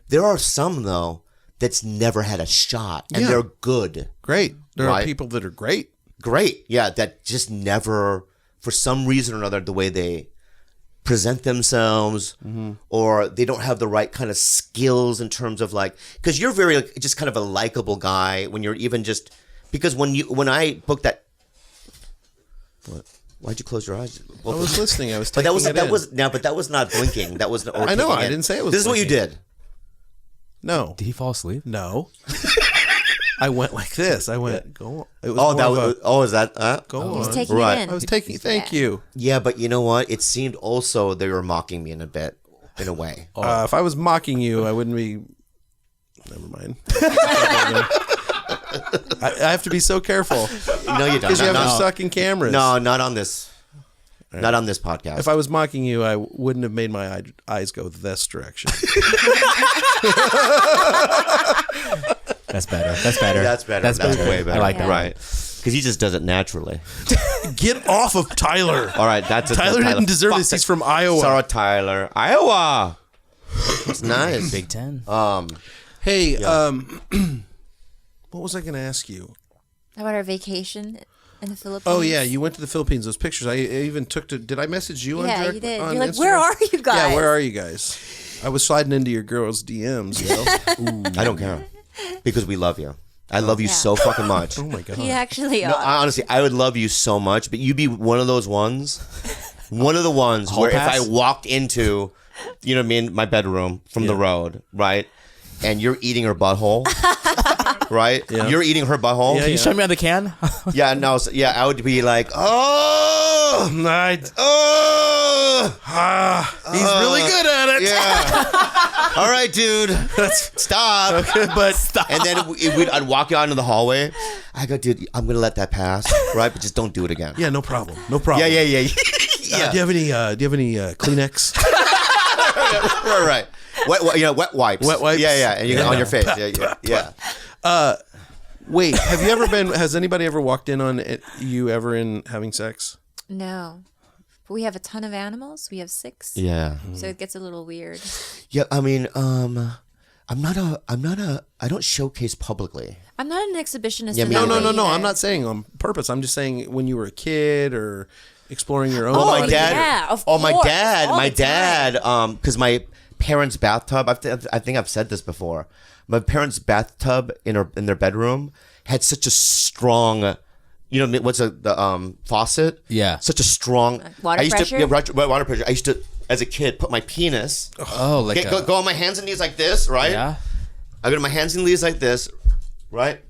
there are some though that's never had a shot, and they're good. Great. There Right. are people that are great. Great. Yeah, that just never, for some reason or another, the way they present themselves or they don't have the right kind of skills in terms of like, because you're very just kind of a likable guy when you're even just, because when I booked that, what? Why'd you close your eyes? I was listening. I was But taking that was not blinking. That was. I know. I didn't say it was. This is what you blinking. did. No. Did he fall asleep? No. I went like this. I went. Go. It was Oh, more that of a, was. Oh, is that? Go He was on. taking Right. it in. I was taking. Thank you. Yeah, but you know what? It seemed also they were mocking me in a way. If I was mocking you, I wouldn't be. Never mind. I have to be so careful No, you don't. because you have no, those sucking cameras. no, not on this. Not on this podcast. If I was mocking you, I wouldn't have made my eyes go this direction. That's better. That's better. That's better. That's better. way better. I like that. Right. Because he just does it naturally. Get off of Tyler. All right, that's Tyler didn't deserve Fuck this. that. He's from Iowa. Sorry, Tyler. Iowa. It's nice. Big Ten. Hey, what was I going to ask you? How about our vacation? In the Philippines. Oh yeah, you went to the Philippines. Those pictures. I even took to. Did I message you on Yeah, direct? you did. On You're like, Instagram? where are you guys? Yeah, where are you guys? I was sliding into your girls' DMs. Yo. I don't care because we love you. I love you so fucking much. Oh my god. He actually. No, honestly, I would love you so much, but you'd be one of those ones, one of the ones where pass? if I walked into, you know what I mean, my bedroom from the road, right, and you're eating her butthole, right? Yeah. You're eating her butthole. Yeah, Can you show me on the can? Yeah, no, yeah, I would be like, oh, He's really good at it. yeah. All right, dude, stop. But And then I'd walk you out into the hallway. I go, dude, I'm gonna let that pass, right? But just don't do it again. yeah, no problem. No problem. Yeah. Do you have any? Do you have any Kleenex? Right. Wet wipes. Wet wipes? Yeah, and you get on your face. Yeah. Wait, have you ever been? Has anybody ever walked in on you ever in having sex? No. But we have a ton of animals. We have 6. Yeah. So it gets a little weird. Yeah. I mean, I don't showcase publicly. I'm not an exhibitionist. Yeah, in me that neither. way No. either. I'm not saying on purpose. I'm just saying when you were a kid or exploring your own. Oh, my body. dad. yeah, of oh, my course, dad. all My the time. dad. Because my parents' bathtub. I think I've said this before. My parents' bathtub in their bedroom had such a strong. You know what's the faucet? Yeah. Such a strong Water pressure? Water pressure. I used to, as a kid, put my penis. Oh, like Go on my hands and knees like this, right? yeah. I go to my hands and knees like this, right?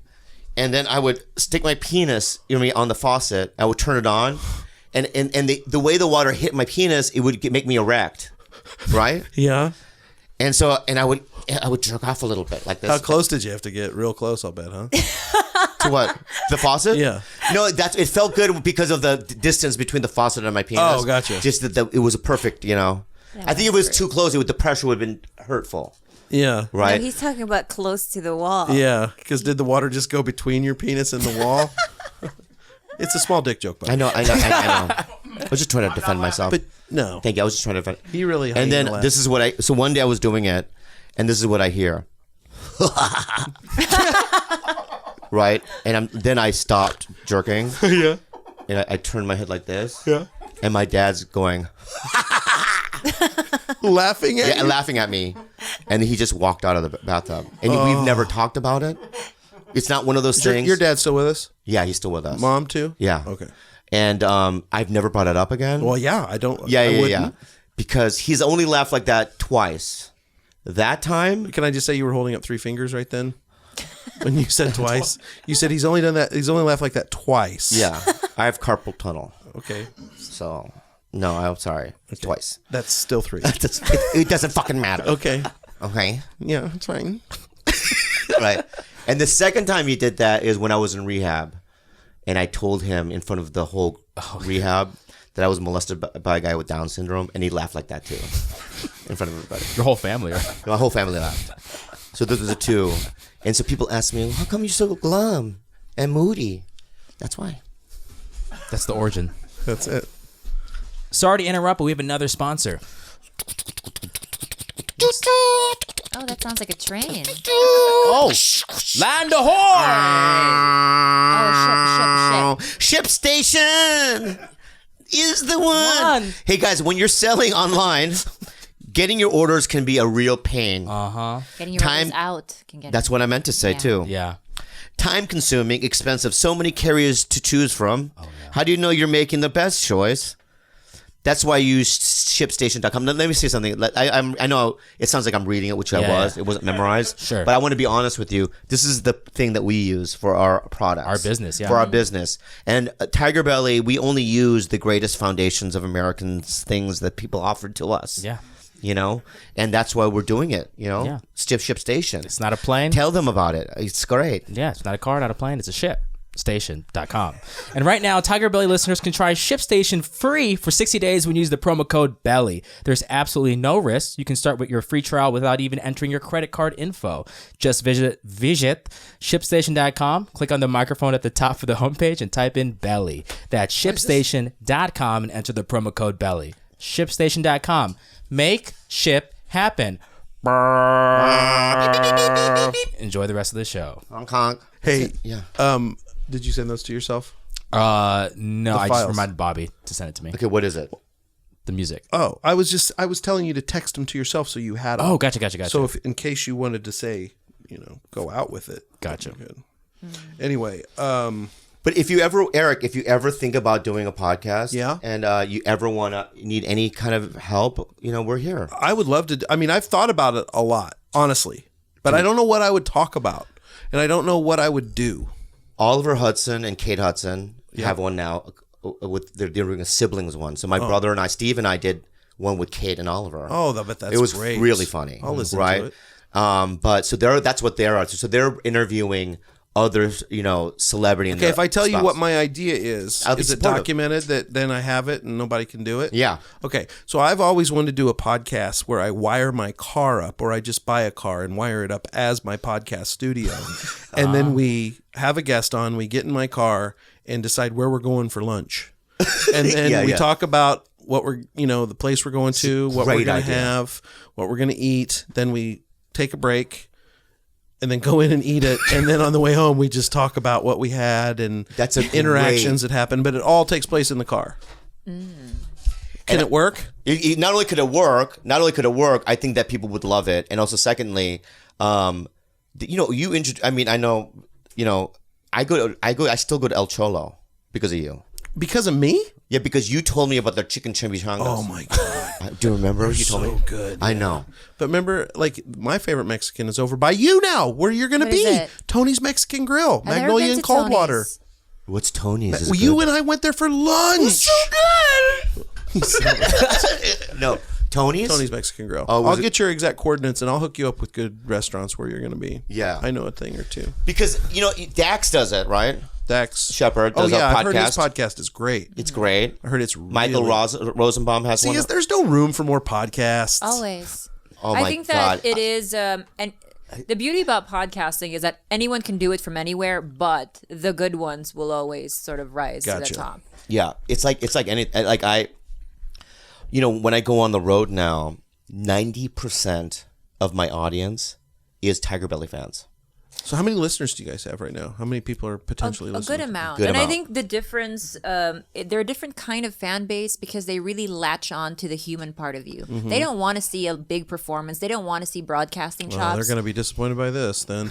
And then I would stick my penis, on the faucet. I would turn it on, and the way the water hit my penis, it would make me erect, right? Yeah. And so, I would jerk off a little bit like this. How close did you have to get? Real close, I'll bet, huh? To what? The faucet? Yeah. No, it felt good because of the distance between the faucet and my penis. Oh, gotcha. Just that it was a perfect, I think it was too close. The pressure would have been hurtful, Yeah. right? No, he's talking about close to the wall. Yeah. Because did the water just go between your penis and the wall? It's a small dick joke, buddy. I know. I was just trying to defend myself. But no. Thank you. I was just trying to defend. He really. And then this is what so one day I was doing it, and this is what I hear. Right? And then I stopped jerking. Yeah. And I turned my head like this. Yeah. And my dad's going, Laughing at you? laughing at me. And he just walked out of the bathtub. And we've never talked about it. It's not one of those things. Your dad's still with us? Yeah, he's still with us. Mom too? Yeah. Okay. And I've never brought it up again. Well, yeah. I don't. yeah. I wouldn't. Because he's only laughed like that twice. That time, Can I just say you were holding up 3 fingers right then? When you said twice, you said he's only done that. He's only laughed like that twice. yeah, I have carpal tunnel. Okay. So, no, I'm sorry. Twice. That's still 3. It doesn't fucking matter. Okay. Okay? Yeah, it's fine. Right. And the second time he did that is when I was in rehab. And I told him in front of the whole rehab that I was molested by a guy with Down syndrome. And he laughed like that too. In front of everybody. Your whole family, right? My whole family laughed. So those were the 2. And so people ask me, how come you're so glum and moody? That's why. That's the origin. That's it. Sorry to interrupt, but we have another sponsor. Oh, that sounds like a train. Oh, Land Ahoy! Oh, ship. ShipStation is the one. Hey guys, when you're selling online, getting your orders can be a real pain. Getting your Time- orders out can get. That's what I meant to say Yeah. too. Yeah. Time consuming, expensive, so many carriers to choose from. How do you know you're making the best choice? That's why you use ShipStation.com. Let me say something. I know it sounds like I'm reading it, which I was. Yeah. It wasn't memorized. Sure. But I want to be honest with you. This is the thing that we use for our products. Our business, yeah. For our business. And TigerBelly, we only use the greatest foundations of Americans, things that people offered to us. Yeah. And that's why we're doing it, Yeah. ShipStation. It's not a plane. Tell them about it. It's great. Yeah, it's not a car, not a plane. It's a ship. ShipStation.com. And right now, TigerBelly listeners can try ShipStation free for 60 days when you use the promo code BELLY. There's absolutely no risk. You can start with your free trial without even entering your credit card info. Just visit ShipStation.com, click on the microphone at the top of the homepage, and type in BELLY. That's ShipStation.com and enter the promo code BELLY. ShipStation.com. Make ship happen. Enjoy the rest of the show. Honk honk. Hey, Yeah. did you send those to yourself? No, I just files. reminded Bobby to send it to me. Okay, what is it? The music. Oh, I was telling you to text them to yourself so you had them. Oh, gotcha. So if in case you wanted to say, go out with it. Gotcha. Good. Anyway, But if you ever think about doing a podcast, Yeah. and you ever need any kind of help, we're here. I would love to. I mean, I've thought about it a lot, honestly, but I don't know what I would talk about, and I don't know what I would do. Oliver Hudson and Kate Hudson have one now. They're doing a siblings one. So my brother and I, Steve and I, did one with Kate and Oliver. Oh, but that's it was great. really funny. I'll listen right? to it. But so that's what they're. So they're interviewing others, celebrity. Okay, if I tell you what my idea I'll be is it supportive. documented that then I have it and nobody can do it? Yeah. Okay, so I've always wanted to do a podcast where I wire my car up, or I just buy a car and wire it up as my podcast studio, and then we have a guest on. We get in my car and decide where we're going for lunch, and then we talk about what we're, the place we're going to, what we're Great going to idea. have, what we're going to eat. Then we take a break. And then go in and eat it, and then on the way home we just talk about what we had and That's a interactions that happened. But it all takes place in the car. Can it work? Not only could it work, I think that people would love it, and also secondly, I know, I still go to El Cholo because of you. Because of me? Yeah, because you told me about their chicken chimichangas. Oh my god! Do you remember? You told so me. good. I know. But remember, like, my favorite Mexican is over by you now, where you're going to What is be. it? Tony's Mexican Grill, I've never Magnolia been and to Coldwater. Tony's. What's Tony's? Is Well, it you good? and I went there for lunch. No, Tony's. Tony's Mexican Grill. Oh, was I'll get your exact coordinates and I'll hook you up with good restaurants where you're going to be. Yeah. I know a thing or two. Because Dax does it, right? Dax Shepard Oh does yeah, a I've heard his podcast. podcast is great. It's great. I heard it's really... Michael Rosenbaum has one. There's no room for more podcasts. Always. Oh I my think God. that it is, and the beauty about podcasting is that anyone can do it from anywhere, but the good ones will always sort of rise to Gotcha. the top. Yeah, it's like any like I, when I go on the road now, 90% of my audience is TigerBelly fans. So how many listeners do you guys have right now? How many people are potentially A listening? good amount. Good and amount. I think the difference, they're a different kind of fan base because they really latch on to the human part of you. They don't want to see a big performance. They don't want to see broadcasting Well, chops. they're going to be disappointed by this then.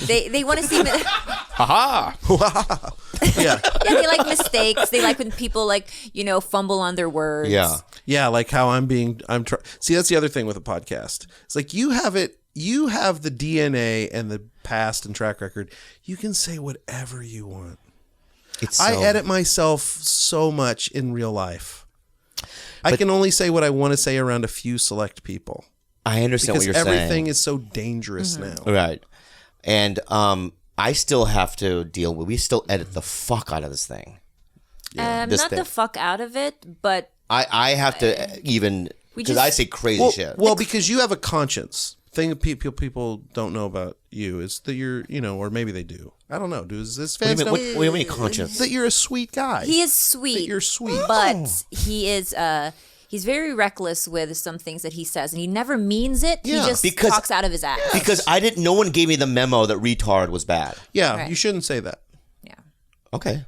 They want to see... Yeah. Yeah, they like mistakes. They like when people fumble on their words. Yeah. Yeah, like how see, that's the other thing with a podcast. It's like you have the DNA and the past and track record. You can say whatever you want. I edit myself so much in real life. I can only say what I want to say around a few select people. I understand what Because you're saying. everything is so dangerous now. Right. And I still have to deal with. We still edit the fuck out of this thing. this Not thing. the fuck out of it, but I have to even because just- I say crazy shit. Well, because you have a conscience. Thing that people don't know about you is that you're, or maybe they do. I don't know. Does this What fans do know you mean, what do you mean conscience? that you're a sweet guy? he is sweet. That you're sweet. But he is he's very reckless with some things that he says, and he never means it. Yeah. He just Because- talks out of his ass. Because no one gave me the memo that retard was bad. Yeah, Right. you shouldn't say that. Yeah. Okay.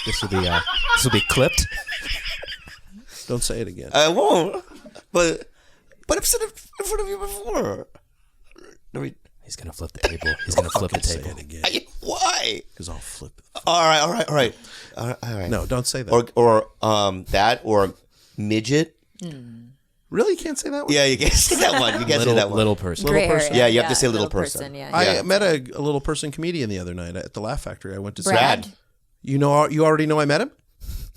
This will be clipped. Don't say it again. I won't. But I've said it in front of you before. He's gonna flip the table. He's gonna flip the Say table. it again. Why? Because I'll flip it. All right. All right. No, don't say that. Or that or midget. Really, you can't say that one? Yeah, you can't say that one. You can't say that one. Little person. Gray area. Yeah, you have to say little person. Yeah. I met a little person comedian the other night at the Laugh Factory. I went to see. Brad. You already know I met him?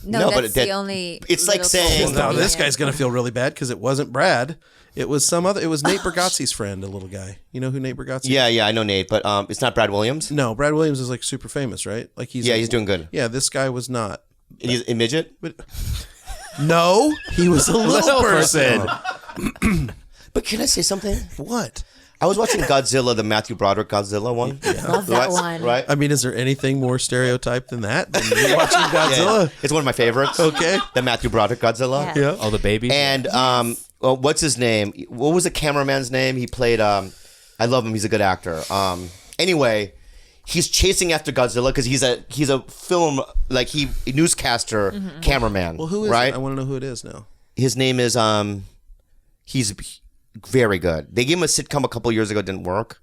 No, No, but that's that- the only. it's like little saying- person Now we this had. guy's gonna feel really bad because it wasn't Brad. It was It was Nate Bargatze's friend, a little guy. You know who Nate Bargatze is? Yeah, I know Nate, but it's not Brad Williams. No, Brad Williams is like super famous, right? Like he's He's doing good. Yeah, this guy was not. He's a midget. No, he was a little person. But can I say something? What? I was watching Godzilla, the Matthew Broderick Godzilla one. Love that one. Right? I mean, is there anything more stereotyped than that? Than you watching Godzilla? It's one of my favorites. Okay. The Matthew Broderick Godzilla. Yeah. Yeah. All the babies. And what's his name? What was the cameraman's name? He played. I love him. He's a good actor. Anyway, he's chasing after Godzilla because he's a film newscaster cameraman. Well, who is right? it? I want to know who it is now. His name is he's very good. They gave him a sitcom a couple years ago, didn't work,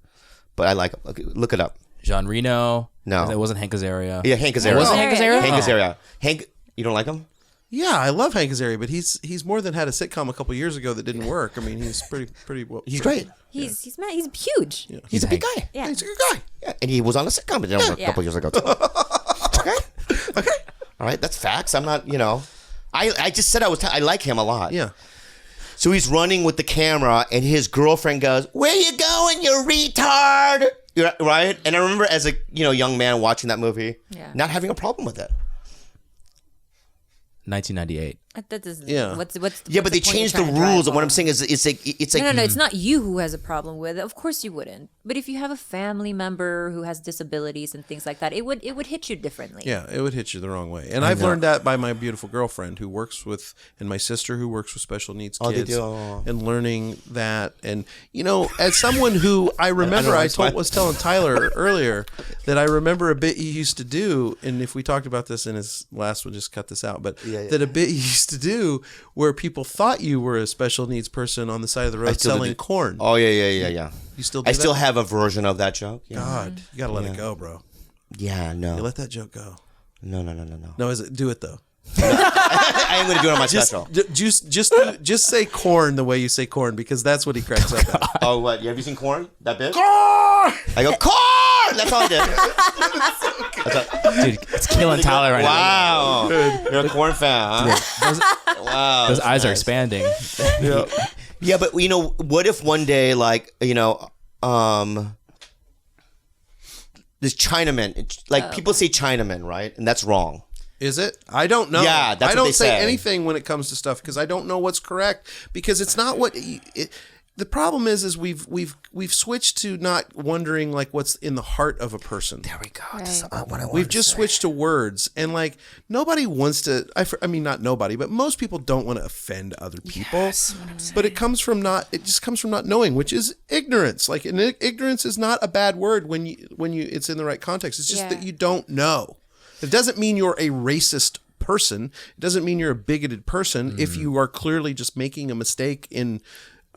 but I like him. Okay, look it up. Jean Reno. No. It wasn't Hank Azaria. Yeah, Hank Azaria. It wasn't Hank Azaria? Hank Oh. Azaria. Hank, you don't like him? Yeah, I love Hank Azaria, but he's more than had a sitcom a couple years ago that didn't work. I mean, he's pretty well. He's great. He's huge. Yeah. He's a big guy. Yeah. He's a good guy. Yeah, and he was on a sitcom that didn't work a couple years ago too. Okay. All right, that's facts. I'm not. I just said I like him a lot. Yeah. So he's running with the camera, and his girlfriend goes, "Where you going, you retard?" Right? And I remember as a young man watching that movie, not having a problem with it. 1998. That doesn't. Yeah. What's Yeah, but they the point changed you're the trying to drive rules. And what home? I'm saying is, it's like No, it's not you who has a problem with it. Of course you wouldn't. But if you have a family member who has disabilities and things like that, it would hit you differently. Yeah, it would hit you the wrong way. And I've learned that by my beautiful girlfriend who works with, and my sister who works with special needs kids. they do? Oh. And learning that. And, as someone who I remember, I was telling Tyler earlier that I remember a bit he used to do, and if we talked about this in his last one, just cut this out, but that a bit he used to do where people thought you were a special needs person on the side of the road selling corn. Oh, yeah. You still do I still that? have a version of that joke. Yeah. God, you got to let it go, bro. Yeah, no. You let that joke go. No. No, do it though. I am going to do it on my special. Just say corn the way you say corn because that's what he cracks up at. Oh, what? Have you seen Corn? That bit? Corn! I go, Corn! That's all I did. Dude, it's killing Tyler right Wow. You're a Corn fan, huh? Wow. Those eyes are expanding. Yeah, but what if one day, this Chinaman, people say Chinaman, right? And that's wrong. Is it? I don't know. Yeah, that's I what don't they say say. anything when it comes to stuff because I don't know what's correct because it's not what. The problem is we've switched to not wondering what's in the heart of a person. There we go. Right. That's what I wanted We've to just say. switched to words and nobody wants to. I mean, not nobody, but most people don't want to offend other people. But it comes from not. It just comes from not knowing, which is ignorance. Ignorance is not a bad word when you it's in the right context. It's just that you don't know. It doesn't mean you're a racist person. It doesn't mean you're a bigoted person if you are clearly just making a mistake in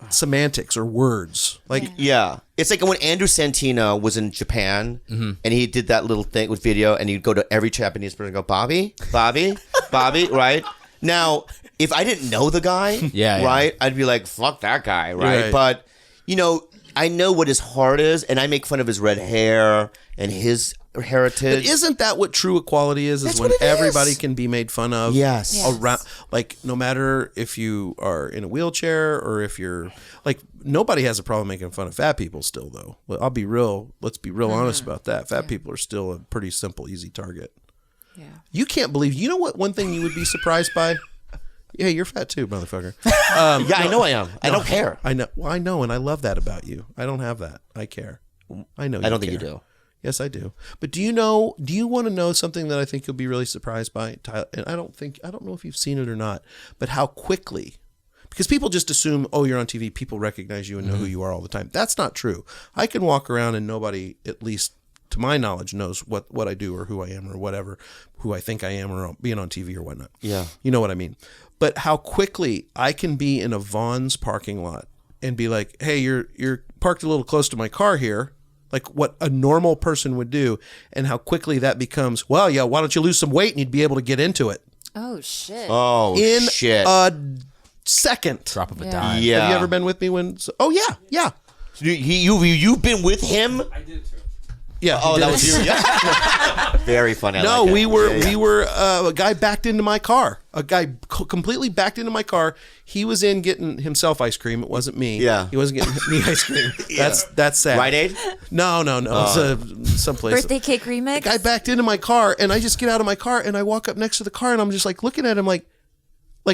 semantics or words. Yeah. It's like when Andrew Santino was in Japan and he did that little thing with video and he'd go to every Japanese person and go, Bobby, right? Now, if I didn't know the guy, right, I'd be like, fuck that guy, right? But, I know what his heart is and I make fun of his red hair and his heritage. But isn't that what true equality is? That's Is when what it is. everybody can be made fun of. Yes. Around, no matter if you are in a wheelchair or if you're nobody has a problem making fun of fat people still though. Well, Let's be real honest about that. Fat people are still a pretty simple, easy target. Yeah. You can't believe. You know what? One thing you would be surprised by. Yeah, you're fat too, motherfucker. I know I am. I don't care. I know. Well, I know, and I love that about you. I don't have that. I care. I know. I don't think you do. Yes, I do. But do you want to know something that I think you'll be really surprised by, Tyler? And I don't know if you've seen it or not, but how quickly, because people just assume, oh, you're on TV, people recognize you and know who you are all the time. That's not true. I can walk around and nobody, at least to my knowledge, knows what I do or who I am or whatever, who I think I am or being on TV or whatnot. Yeah. You know what I mean? But how quickly I can be in a Vons parking lot and be like, hey, you're parked a little close to my car here. Like what a normal person would do, and how quickly that becomes, well, yeah, why don't you lose some weight and you'd be able to get into it. Oh, shit. Oh, in shit. a second. Drop of a Yeah. dime. Yeah. Have you ever been with me when? Oh, yeah. You've been with him? Yeah. Oh, he that did. was you. Yeah. Very funny. I No, like it. we were Yeah. a guy backed into my car. A guy completely backed into my car. He was in getting himself ice cream. It wasn't me. Yeah. He wasn't getting me ice cream. That's sad. Rite Aid? No. It's someplace. Birthday cake remix? The guy backed into my car, and I just get out of my car, and I walk up next to the car, and I'm just looking at him like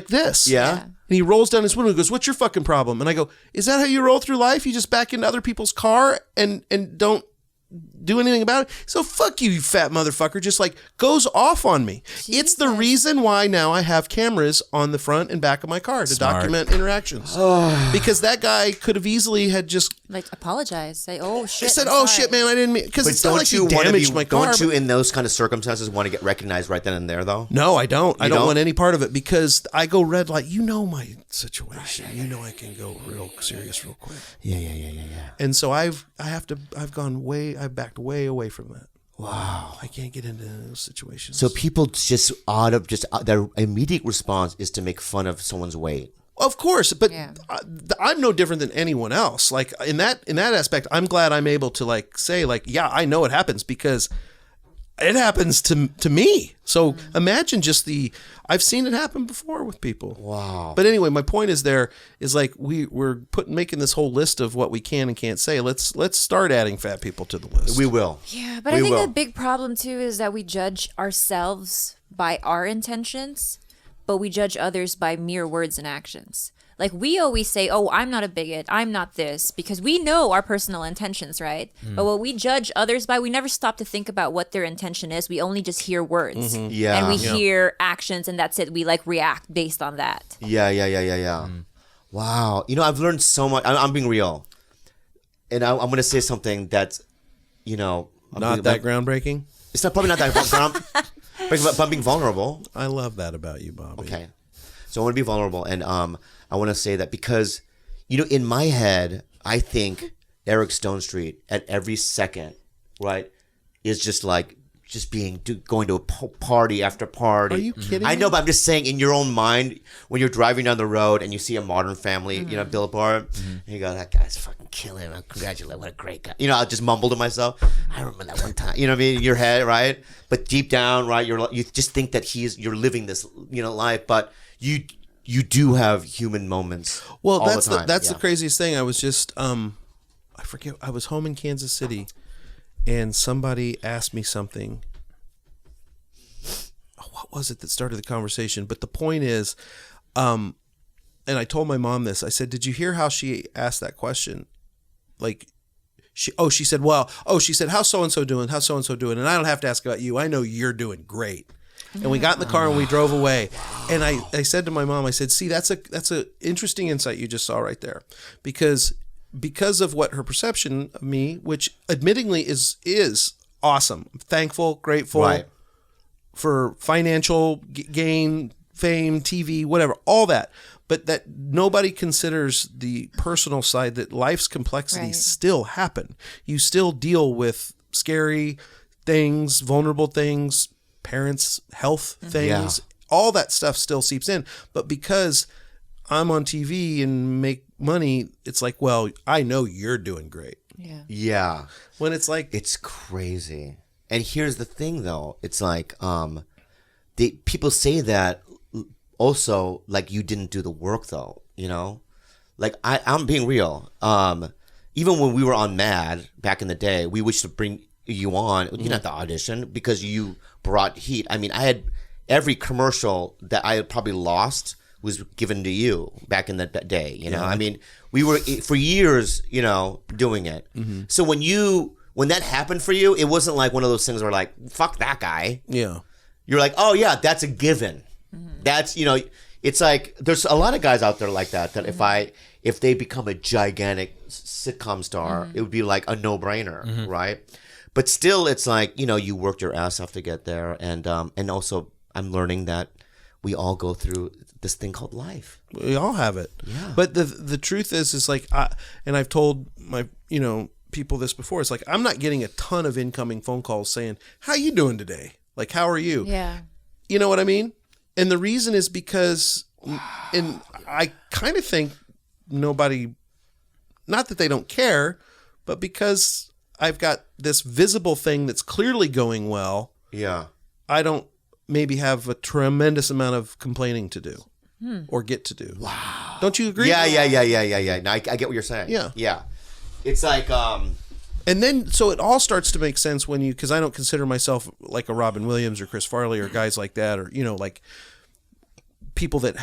this. Yeah. And he rolls down his window and goes, "What's your fucking problem?" And I go, "Is that how you roll through life? You just back into other people's car and don't do anything about it. So fuck you, you fat motherfucker. Just like goes off on me. It's the reason why now I have cameras on the front and back of my car to document interactions. Because that guy could have easily had just like apologize, say, "Oh shit." I said, I'm "Oh sorry." shit, man, I didn't mean." Because it's not like you he damaged my car. Don't you, in those kind of circumstances, want to get recognized right then and there, though? No, I don't. I don't don't? want any part of it because I go red light. You know my situation. You know I can go real serious real quick. Yeah. And so I've backed way away from that. Wow. I can't get into those situations. So people just their immediate response is to make fun of someone's weight. Of course, but Yeah. I'm no different than anyone else. Like in that aspect, I'm glad I'm able to like say like, yeah, I know it happens because it happens to me. So imagine just I've seen it happen before with people. Wow. But anyway, my point is like we're making this whole list of what we can and can't say. Let's start adding fat people to the list. We will. Yeah, but I think the big problem too is that we judge ourselves by our intentions, but we judge others by mere words and actions. Like we always say, "Oh, I'm not a bigot. I'm not this," because we know our personal intentions, right? But what we judge others by, we never stop to think about what their intention is. We only just hear words. Yeah. And we hear actions, and that's it. We like react based on that. Yeah. Wow. I've learned so much. I'm being real. And I'm going to say something that's, Not that groundbreaking. It's probably not that groundbreaking, but I'm being vulnerable. I love that about you, Bobby. Okay. So I want to be vulnerable. And I want to say that because, in my head, I think Eric Stonestreet at every second, right, is just like, going to a party after party. Are you kidding I know, me? but I'm just saying in your own mind, when you're driving down the road and you see a Modern Family, billboard, and you go, that guy's fucking killing him. Congratulate, what a great guy. I'll just mumble to myself, I remember that one time. You know what I mean? In your head, right? But deep down, right, you just think that you're living this, life, but you do have human moments. Well, all that's the time. the craziest thing. I was just I forget. I was home in Kansas City, and somebody asked me something. What was it that started the conversation? But the point is, and I told my mom this. I said, "Did you hear how she asked that question? Like, she said, how's so and so doing? How's so and so doing? And I don't have to ask about you. I know you're doing great." And we got in the car and we drove away. And I said to my mom, I said, "See, that's a interesting insight you just saw right there, because of what her perception of me, which admittingly is awesome. I'm thankful, grateful Right. for financial gain, fame, TV, whatever, all that. But that nobody considers the personal side, that life's complexities still happen. You still deal with scary things, vulnerable things, parents' health things, all that stuff still seeps in. But because I'm on TV and make money, it's like, well, I know you're doing great. Yeah. When it's like, It's crazy. And here's the thing, though. It's like people say that also, like, you didn't do the work, though, Like, I'm being real. Even when we were on Mad back in the day, we wished to bring you on. You didn't have to audition because you brought heat. I mean, I had every commercial that I had probably lost was given to you back in the day. I mean, we were for years, doing it. So when that happened for you, it wasn't like one of those things where like, fuck that guy. yeah. You're like, oh yeah, that's a given. That's, it's like there's a lot of guys out there like that if they become a gigantic sitcom star, it would be like a no-brainer, right? But still, it's like, you worked your ass off to get there, and also I'm learning that we all go through this thing called life. We all have it. Yeah. But the truth is like, and I've told my, people this before. It's like, I'm not getting a ton of incoming phone calls saying, "How you doing today? Like, how are you?" Yeah. You know what I mean? And the reason is because, and I kind of think nobody, not that they don't care, but because I've got this visible thing that's clearly going well, Yeah. I don't maybe have a tremendous amount of complaining to do or get to do. Wow. Don't you agree? Yeah. No, I get what you're saying. Yeah. It's like, And then, so it all starts to make sense when because I don't consider myself like a Robin Williams or Chris Farley or guys like that, or, like people that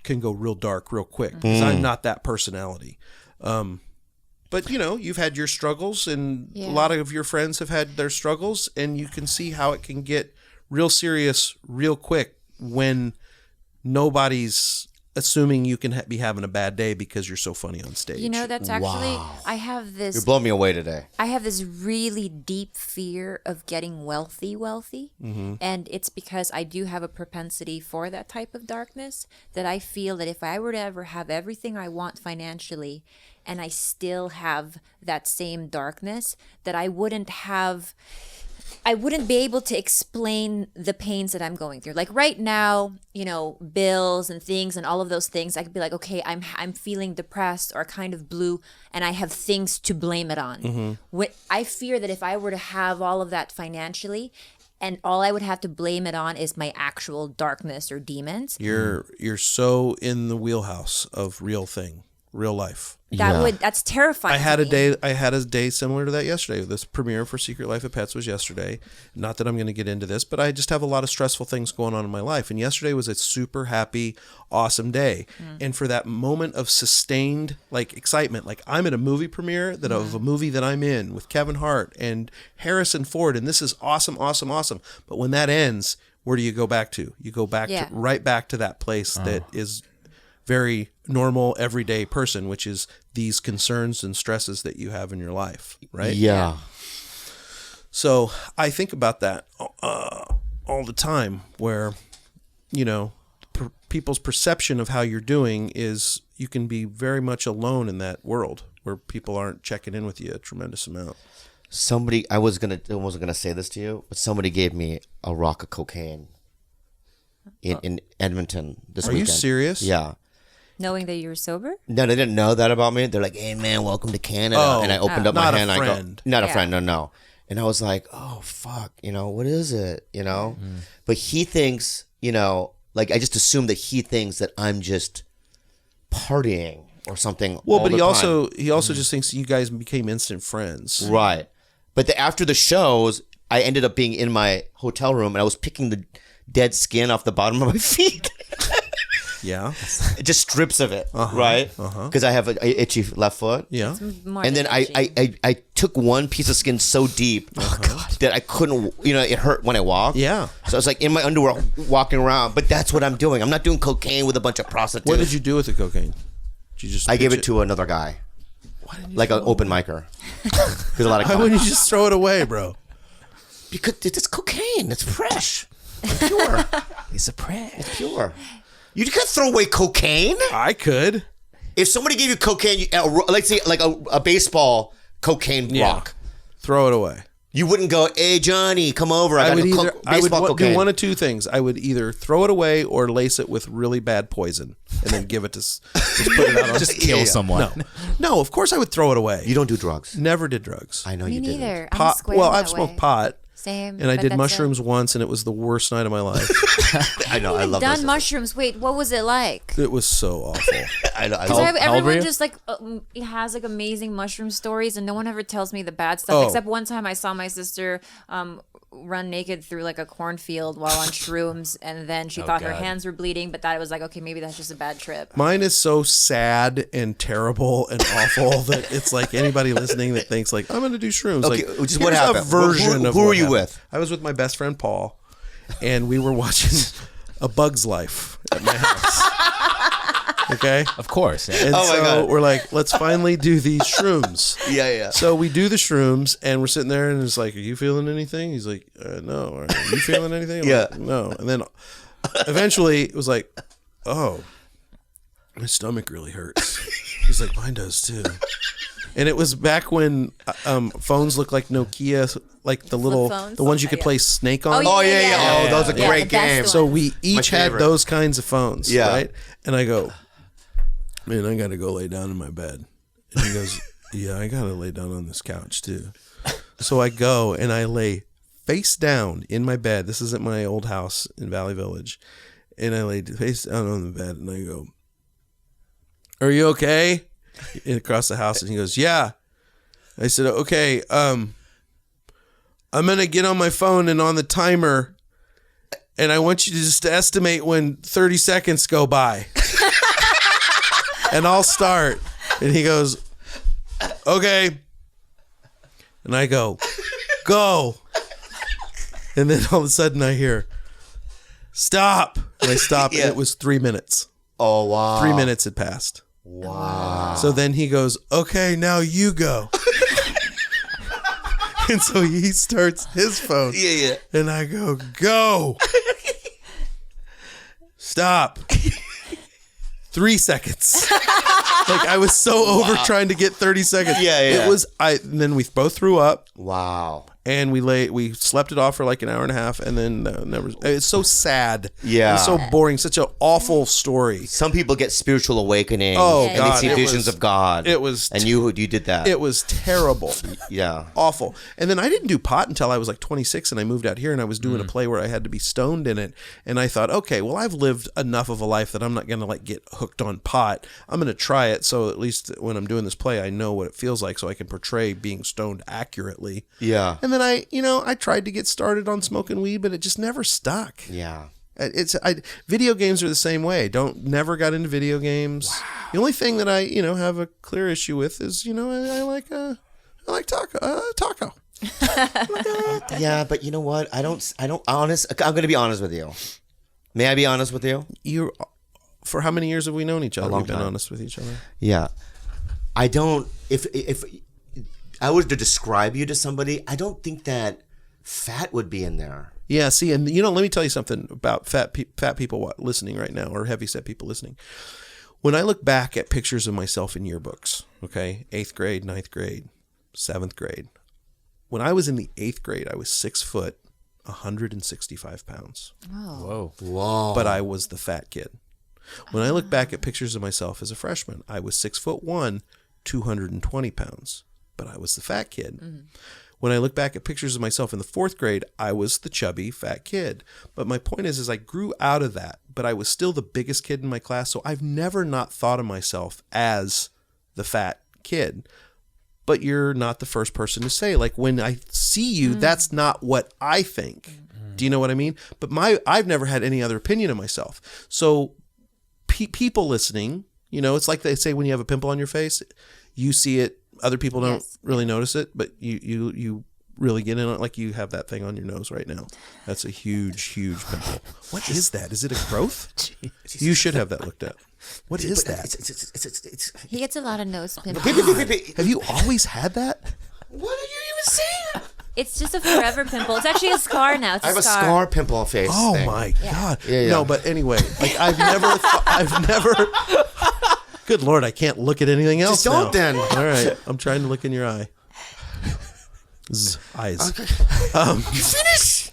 can go real dark real quick, because I'm not that personality. But, you've had your struggles, and a lot of your friends have had their struggles, and you can see how it can get real serious real quick when nobody's assuming you can be having a bad day because you're so funny on stage. That's actually, I have this. You're blowing me away today. I have this really deep fear of getting wealthy. And it's because I do have a propensity for that type of darkness, that I feel that if I were to ever have everything I want financially and I still have that same darkness, that I wouldn't be able to explain the pains that I'm going through. Like right now, bills and things and all of those things, I could be like, okay, I'm feeling depressed or kind of blue, and I have things to blame it on. I fear that if I were to have all of that financially, and all I would have to blame it on is my actual darkness or demons. You're so in the wheelhouse of real life. That's terrifying. I had a day similar to that yesterday. This premiere for Secret Life of Pets was yesterday. Not that I'm going to get into this, but I just have a lot of stressful things going on in my life. And yesterday was a super happy, awesome day. And for that moment of sustained excitement, I'm at a movie premiere of a movie that I'm in with Kevin Hart and Harrison Ford, and this is awesome, awesome, awesome. But when that ends, where do you go back to? You go back right back to that place that is very normal, everyday person, which is these concerns and stresses that you have in your life, right? Yeah. So I think about that all the time, where, people's perception of how you're doing is you can be very much alone in that world where people aren't checking in with you a tremendous amount. I wasn't gonna say this to you, but somebody gave me a rock of cocaine in Edmonton this weekend. Are you serious? Yeah. Knowing that you were sober? No, they didn't know that about me. They're like, "Hey, man, welcome to Canada." And I opened up my hand. Not a I go, friend. "Not a friend, no." And I was like, "Oh, fuck, what is it?" But he thinks, I just assume that he thinks that I'm just partying or something. Well, all but the time. he also just thinks you guys became instant friends. Right. But after the shows, I ended up being in my hotel room, and I was picking the dead skin off the bottom of my feet. Yeah. Just strips of it, right? Because I have an itchy left foot. Yeah. And then I took one piece of skin so deep that I couldn't, it hurt when I walked. Yeah. So I was like in my underwear walking around, but that's what I'm doing. I'm not doing cocaine with a bunch of prostitutes. What did you do with the cocaine? Did you just I gave it to another guy. Like an open micer. There's a lot of Why wouldn't you just throw it away, bro? Because it's cocaine. It's fresh. It's pure. It's a prank. It's pure. You can't throw away cocaine. I could. If somebody gave you cocaine, let's say like a baseball cocaine rock, throw it away. You wouldn't go, "Hey Johnny, come over. I would do one of two things. I would either throw it away or lace it with really bad poison and then give it to just put it out on Just kill someone. No, of course I would throw it away. You don't do drugs. Never did drugs. I know Me you didn't. neither. I'm Pot. square Well, that I've smoked way. pot. Same. And I but did that's mushrooms once, and it was the worst night of my life. I know. I love done those. mushrooms. Wait, what was it like? It was so awful. I know. How old were Everyone you? just has amazing mushroom stories, and no one ever tells me the bad stuff. Oh. Except one time I saw my sister run naked through a cornfield while on shrooms, and then she thought her God. hands were bleeding, but that it was okay, maybe that's just a bad trip. Mine is so sad and terrible and awful that it's like anybody listening that thinks I'm going to do shrooms. Okay, which is what here's happened. A version Who of were what you happened. with? I was with my best friend Paul, and we were watching A Bug's Life at my house. Okay? Of course. Yeah. And Oh my so God. we're like, let's finally do these shrooms. Yeah. So we do the shrooms, and we're sitting there, and it's like, "Are you feeling anything?" He's like, "No." "Are you feeling anything?" I'm Yeah. like, "No." And then eventually it was like, "Oh, my stomach really hurts." He's like, "Mine does too." And it was back when phones looked like Nokia, like the phones? the ones you could Yeah. play Snake on. Oh yeah. Oh, that was a Yeah, great the best game. one. So we each had favorite. those kinds of phones, Yeah. right? And I go, "Man, I got to go lay down in my bed." And he goes, "Yeah, I got to lay down on this couch too." So I go and I lay face down in my bed. This is at my old house in Valley Village. And I lay face down on the bed and I go, "Are you okay?" And across the house, and he goes, "Yeah." I said, "Okay, I'm going to get on my phone and on the timer, and I want you to just estimate when 30 seconds go by." And I'll start. And he goes, okay. And I go, go. And then all of a sudden I hear, stop. And I stop, and it was 3 minutes. Oh, wow. 3 minutes had passed. Wow. So then he goes, okay, now you go. And so he starts his phone. Yeah. And I go. Stop. 3 seconds. Like, I was so over trying to get 30 seconds. Yeah. It was, and then we both threw up. Wow. And we slept it off for like an hour and a half, and then never. It's so sad. Yeah. It's so boring. Such an awful story. Some people get spiritual awakening. Oh, and God, they see it visions was- of God. it was and you did that. It was terrible. Yeah. Awful. And then I didn't do pot until I was like 26, and I moved out here, and I was doing a play where I had to be stoned in it. And I thought, okay, well, I've lived enough of a life that I'm not going to like get hooked on pot. I'm going to try it, so at least when I'm doing this play, I know what it feels like, so I can portray being stoned accurately. Yeah. And then I tried to get started on smoking weed, but it just never stuck. Yeah. Video games are the same way. Never got into video games. Wow. The only thing that I have a clear issue with is I like taco. Yeah, but you know what? I'm going to be honest with you. May I be honest with you? For how many years have we known each other? long We've been time. honest with each other. Yeah. I don't. If I was to describe you to somebody, I don't think that fat would be in there. Yeah, see, and let me tell you something about fat people listening right now, or heavyset people listening. When I look back at pictures of myself in yearbooks, okay, 8th grade, 9th grade, 7th grade. When I was in the 8th grade, I was 6 foot, 165 pounds. Whoa. Whoa. But I was the fat kid. When I look back at pictures of myself as a freshman, I was 6'1", 220 pounds, but I was the fat kid. Mm-hmm. When I look back at pictures of myself in the 4th grade, I was the chubby fat kid. But my point is I grew out of that, but I was still the biggest kid in my class. So I've never not thought of myself as the fat kid. But you're not the first person to say, like, when I see you, that's not what I think. Do you know what I mean? But I've never had any other opinion of myself. So people listening, it's like they say when you have a pimple on your face, you see it. Other people don't really notice it, but you really get in on it. Like you have that thing on your nose right now. That's a huge pimple. What is that? Is it a growth? You should have that looked at. What is that? He gets a lot of nose pimples. Have you always had that? What are you even saying? It's just a forever pimple. It's actually a scar now. It's I have a scar pimple on face. Oh thing. my God. Yeah. No, but anyway, like I've never. Good Lord, I can't look at anything else. Just don't now. then. All right, I'm trying to look in your eye. Eyes. Okay. You finish.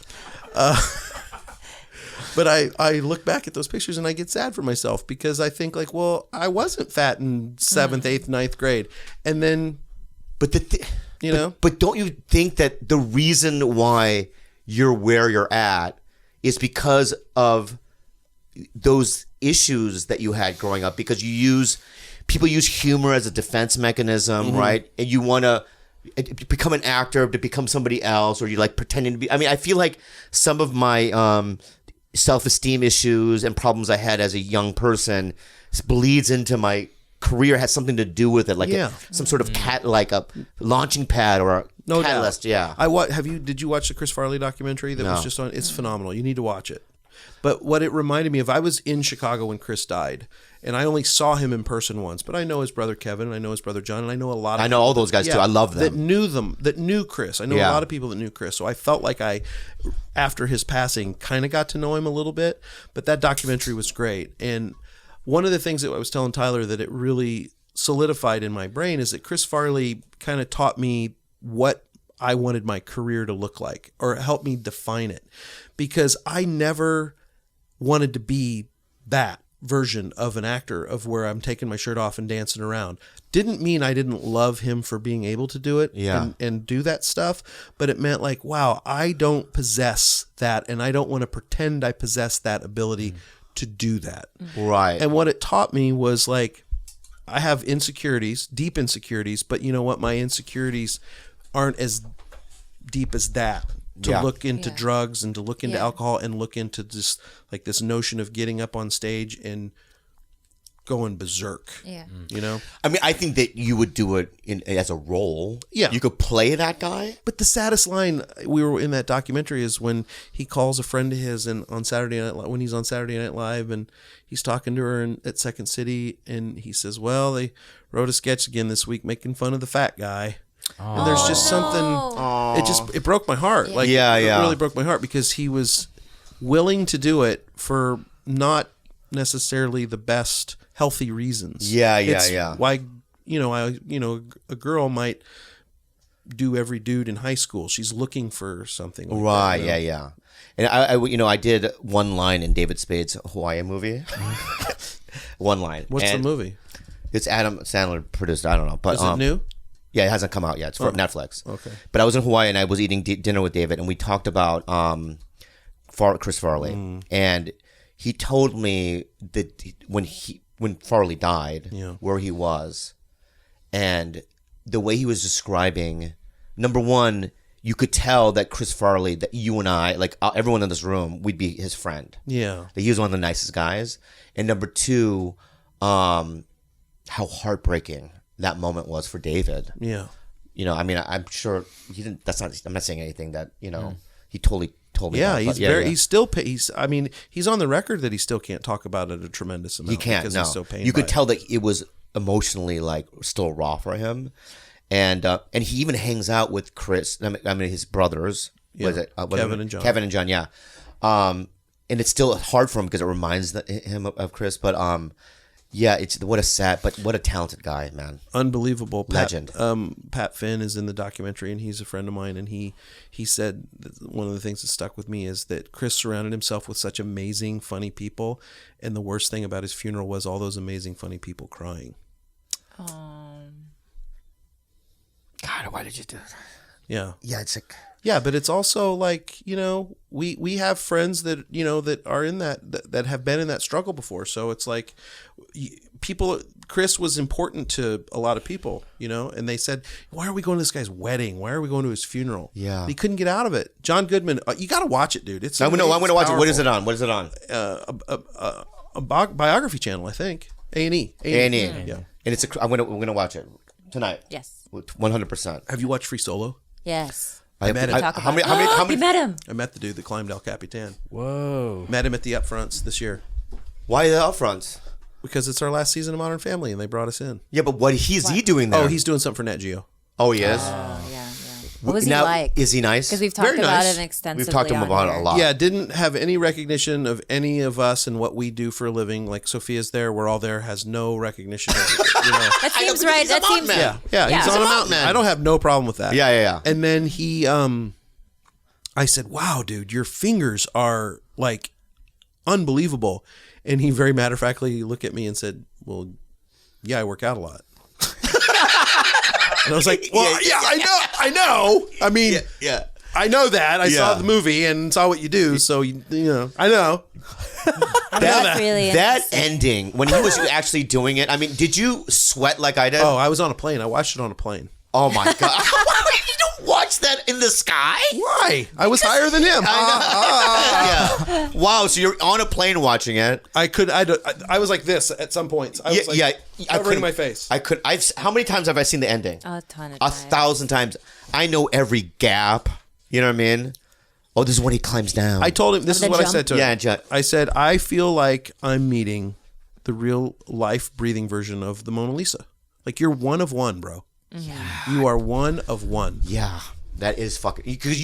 But I look back at those pictures and I get sad for myself because I think like, well, I wasn't fat in 7th, 8th, 9th grade, and then, But But don't you think that the reason why you're where you're at is because of those issues that you had growing up? Because people use humor as a defense mechanism, right? And you want to become an actor to become somebody else, or you like pretending to be. I mean, I feel like some of my self-esteem issues and problems I had as a young person bleeds into my career, has something to do with it, like some sort of like a launching pad or a catalyst. Yeah. Did you watch the Chris Farley documentary that No. was just on? It's phenomenal. You need to watch it. But what it reminded me of, I was in Chicago when Chris died, and I only saw him in person once. But I know his brother Kevin, and I know his brother John, and I know a lot of I know all those guys too. I love them. That knew Chris. I know a lot of people that knew Chris. So I felt like after his passing, kind of got to know him a little bit. But that documentary was great. And one of the things that I was telling Tyler that it really solidified in my brain is that Chris Farley kind of taught me what I wanted my career to look like, or helped me define it, because I never wanted to be that version of an actor of where I'm taking my shirt off and dancing around. Didn't mean I didn't love him for being able to do it and do that stuff, but it meant like, wow, I don't possess that, and I don't want to pretend I possess that ability to do that. Right. And what it taught me was like, I have insecurities, deep insecurities, but you know what? My insecurities aren't as deep as that. To look into drugs and to look into alcohol and look into just like this notion of getting up on stage and going berserk. Yeah. You know? I mean, I think that you would do it as a role. Yeah. You could play that guy. But the saddest line we were in that documentary is when he calls a friend of his and on Saturday Night when he's on Saturday Night Live and he's talking to her at Second City and he says, well, they wrote a sketch again this week making fun of the fat guy. And there's just something, it broke my heart. Like, it really broke my heart because he was willing to do it for not necessarily the best healthy reasons. It's why, a girl might do every dude in high school. She's looking for something. Like Right, that, you know? And I did one line in David Spade's Hawaii movie. One line. What's the movie? It's Adam Sandler produced. I don't know, but Is it new? Yeah, it hasn't come out yet. It's for Netflix. Okay. But I was in Hawaii and I was eating dinner with David, and we talked about Chris Farley, and he told me that when Farley died, where he was, and the way he was describing. Number one, you could tell that Chris Farley, that you and I, like everyone in this room, we'd be his friend. Yeah. That he was one of the nicest guys. And number two, how heartbreaking that moment was for David. Yeah. I mean, I'm sure he didn't. I'm not saying anything that he totally told me. Yeah, that, he's still. I mean, he's on the record that he still can't talk about it a tremendous amount. He can't. Because No, he's so pained. You could tell that it was emotionally like still raw for him, and he even hangs out with Chris. I mean his brothers. Yeah. Was it Kevin and John? Kevin and John. Yeah. And it's still hard for him because it reminds him of Chris, but yeah, it's what a talented guy, man. Unbelievable Legend. Pat Finn is in the documentary, and he's a friend of mine. And he said that one of the things that stuck with me is that Chris surrounded himself with such amazing, funny people, and the worst thing about his funeral was all those amazing, funny people crying. God, why did you do that? Yeah. Yeah, it's like. Yeah, but it's also like, we have friends that, that are in that have been in that struggle before. So it's like Chris was important to a lot of people, and they said, why are we going to this guy's wedding? Why are we going to his funeral? Yeah. He couldn't get out of it. John Goodman, you got to watch it, dude. I'm going to watch it. What is it on? A biography channel, I think. A&E. A&E. Yeah. And I'm going to watch it tonight. Yes. 100%. Have you watched Free Solo? Yes. I met him. How many? You met him. I met the dude that climbed El Capitan. Whoa. Met him at the Upfronts this year. Why the upfronts? Because it's our last season of Modern Family, and they brought us in. Yeah, but what is he doing there? Oh, he's doing something for Nat Geo. Oh, he is? Yeah. What was he like? Is he nice? Because we've talked Very about nice. it extensively. We've talked to him about it a lot. Yeah, didn't have any recognition of any of us and what we do for a living. Like Sophia's there, we're all there, has no recognition of it, That seems right. That seems man. Yeah, Yeah. he's on a mountain man. I don't have no problem with that. Yeah. And then he, I said, wow, dude, your fingers are like unbelievable. And he very matter-of-factly looked at me and said, well, yeah, I work out a lot. And I was like, well, I know. I mean, Yeah. I know that. I saw Yeah. the movie and saw what you do. So, I know. That's really That interesting. ending, when he was actually doing it, I mean, did you sweat like I did? Oh, I was on a plane. I watched it on a plane. Oh my God. You don't watch that in the sky? Why? I was higher than him. Yeah. Wow, so you're on a plane watching it. I was like this at some points. I was like covering my face. How many times have I seen the ending? A ton of 1,000 times. I know every gap. You know what I mean? Oh, this is when he climbs down. I told him, this is what I said to him. Yeah, I said, I feel like I'm meeting the real life breathing version of the Mona Lisa. Like, you're one of one, bro. You are one of one. Yeah, that is fucking... Because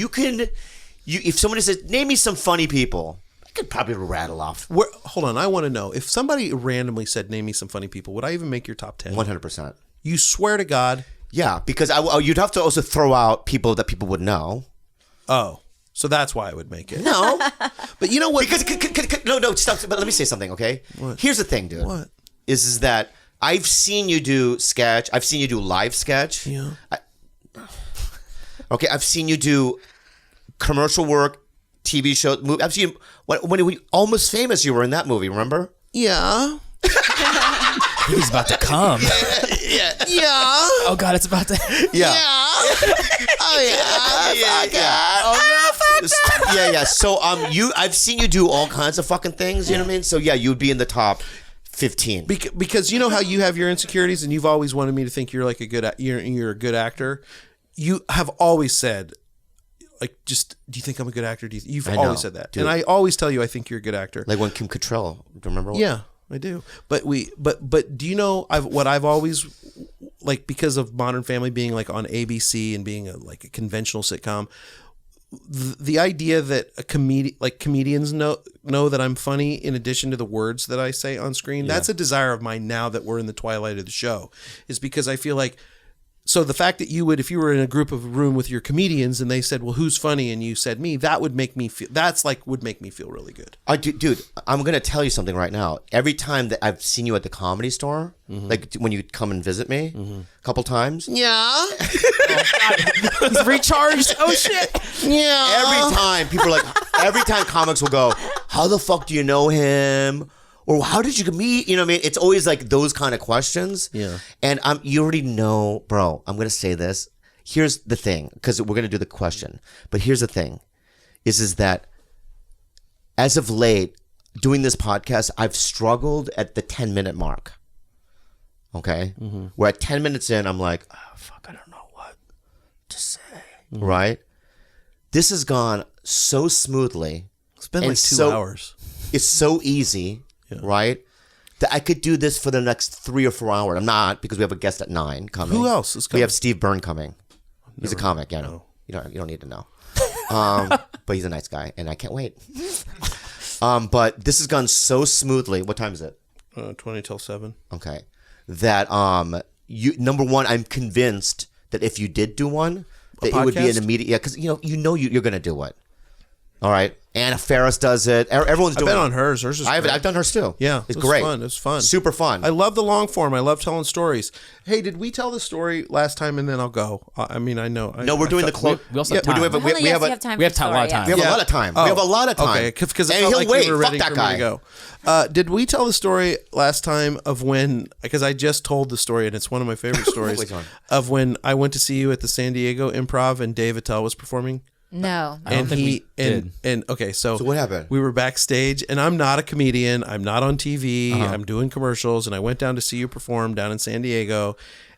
if somebody says, name me some funny people, I could probably rattle off. Hold on, I want to know. If somebody randomly said, name me some funny people, would I even make your top 10? 100%. You swear to God? Yeah, because you'd have to also throw out people that people would know. Oh, so that's why I would make it. No. But you know what? Because no, stop. But let me say something, okay? What? Here's the thing, dude. What? Is that I've seen you do sketch. I've seen you do live sketch. Yeah. Okay, I've seen you do commercial work, TV show, movie. I've seen when we Almost Famous. You were in that movie, remember? Yeah. He's about to come. Yeah. Oh God, it's about to. Yeah. Oh Yeah. So I've seen you do all kinds of fucking things. You know what I mean? So yeah, you'd be in the top 15. Because you know how you have your insecurities, and you've always wanted me to think you're like you're a good actor. You have always said, like, just, do you think I'm a good actor? You've always said that, dude. And I always tell you I think you're a good actor. Like when Kim Cattrall, do you remember? Yeah, I do. But do you know what I've always, like, because of Modern Family being like on ABC and being like a conventional sitcom, the idea that comedians know that I'm funny in addition to the words that I say on screen, that's a desire of mine now that we're in the twilight of the show, is because I feel like, so the fact that you would, if you were in a room with your comedians and they said, well, who's funny? And you said me, that would make me feel, would make me feel really good. Dude, I'm going to tell you something right now. Every time that I've seen you at the Comedy Store, like when you come and visit me a couple times. Yeah. He's recharged. Oh shit. Yeah. Every time people are like, every time comics will go, how the fuck do you know him? Or how did you meet? You know what I mean? It's always like those kind of questions. Yeah. And you already know, bro, I'm going to say this. Here's the thing, because we're going to do the question. But here's the thing, is that as of late, doing this podcast, I've struggled at the 10-minute mark. Okay? Where at 10 minutes in, I'm like, oh, fuck, I don't know what to say. Right? This has gone so smoothly. It's been like 2 hours. It's so easy. Right? That I could do this for the next 3 or 4 hours. I'm not, because we have a guest at 9 coming. Who else is coming? We have Steve Byrne coming. He's a comic, yeah. No. You don't need to know. But he's a nice guy, and I can't wait. But this has gone so smoothly. What time is it? 20 till 7. Okay. That number one, I'm convinced that if you did do one, that it would be an immediate, because you're going to do it. All right. Anna Faris does it. Everyone's doing it. I've been on hers. Hers is great. I've done hers too. Yeah. It's great. Fun. It's fun. Super fun. I love the long form. I love telling stories. Hey, did we tell the story last time and then I'll go? I mean, I know. No, we're doing the close. We also have time. We have a lot of time. We have We have a lot of time. We have a lot of time. Okay, because and he'll wait. Fuck that guy. To go. Did we tell the story last time of when? Because I just told the story and it's one of my favorite stories of when I went to see you at the San Diego Improv and Dave Attell was performing. No. I don't think we did. And okay, so what happened? We were backstage, and I'm not a comedian. I'm not on TV. I'm doing commercials, and I went down to see you perform down in San Diego.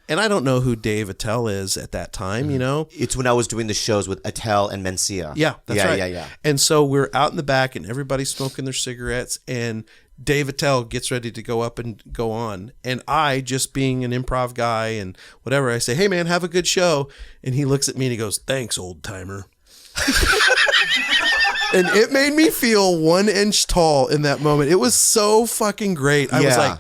And I don't know who Dave Attell is at that time, you know? It's when I was doing the shows with Attell and Mencia. Yeah, that's right. Yeah. And so we're out in the back, and everybody's smoking their cigarettes, and Dave Attell gets ready to go up and go on. And I, just being an improv guy and whatever, I say, hey, man, have a good show. And he looks at me and he goes, thanks, old timer. And it made me feel 1 inch tall in that moment. It was so fucking great. I was like,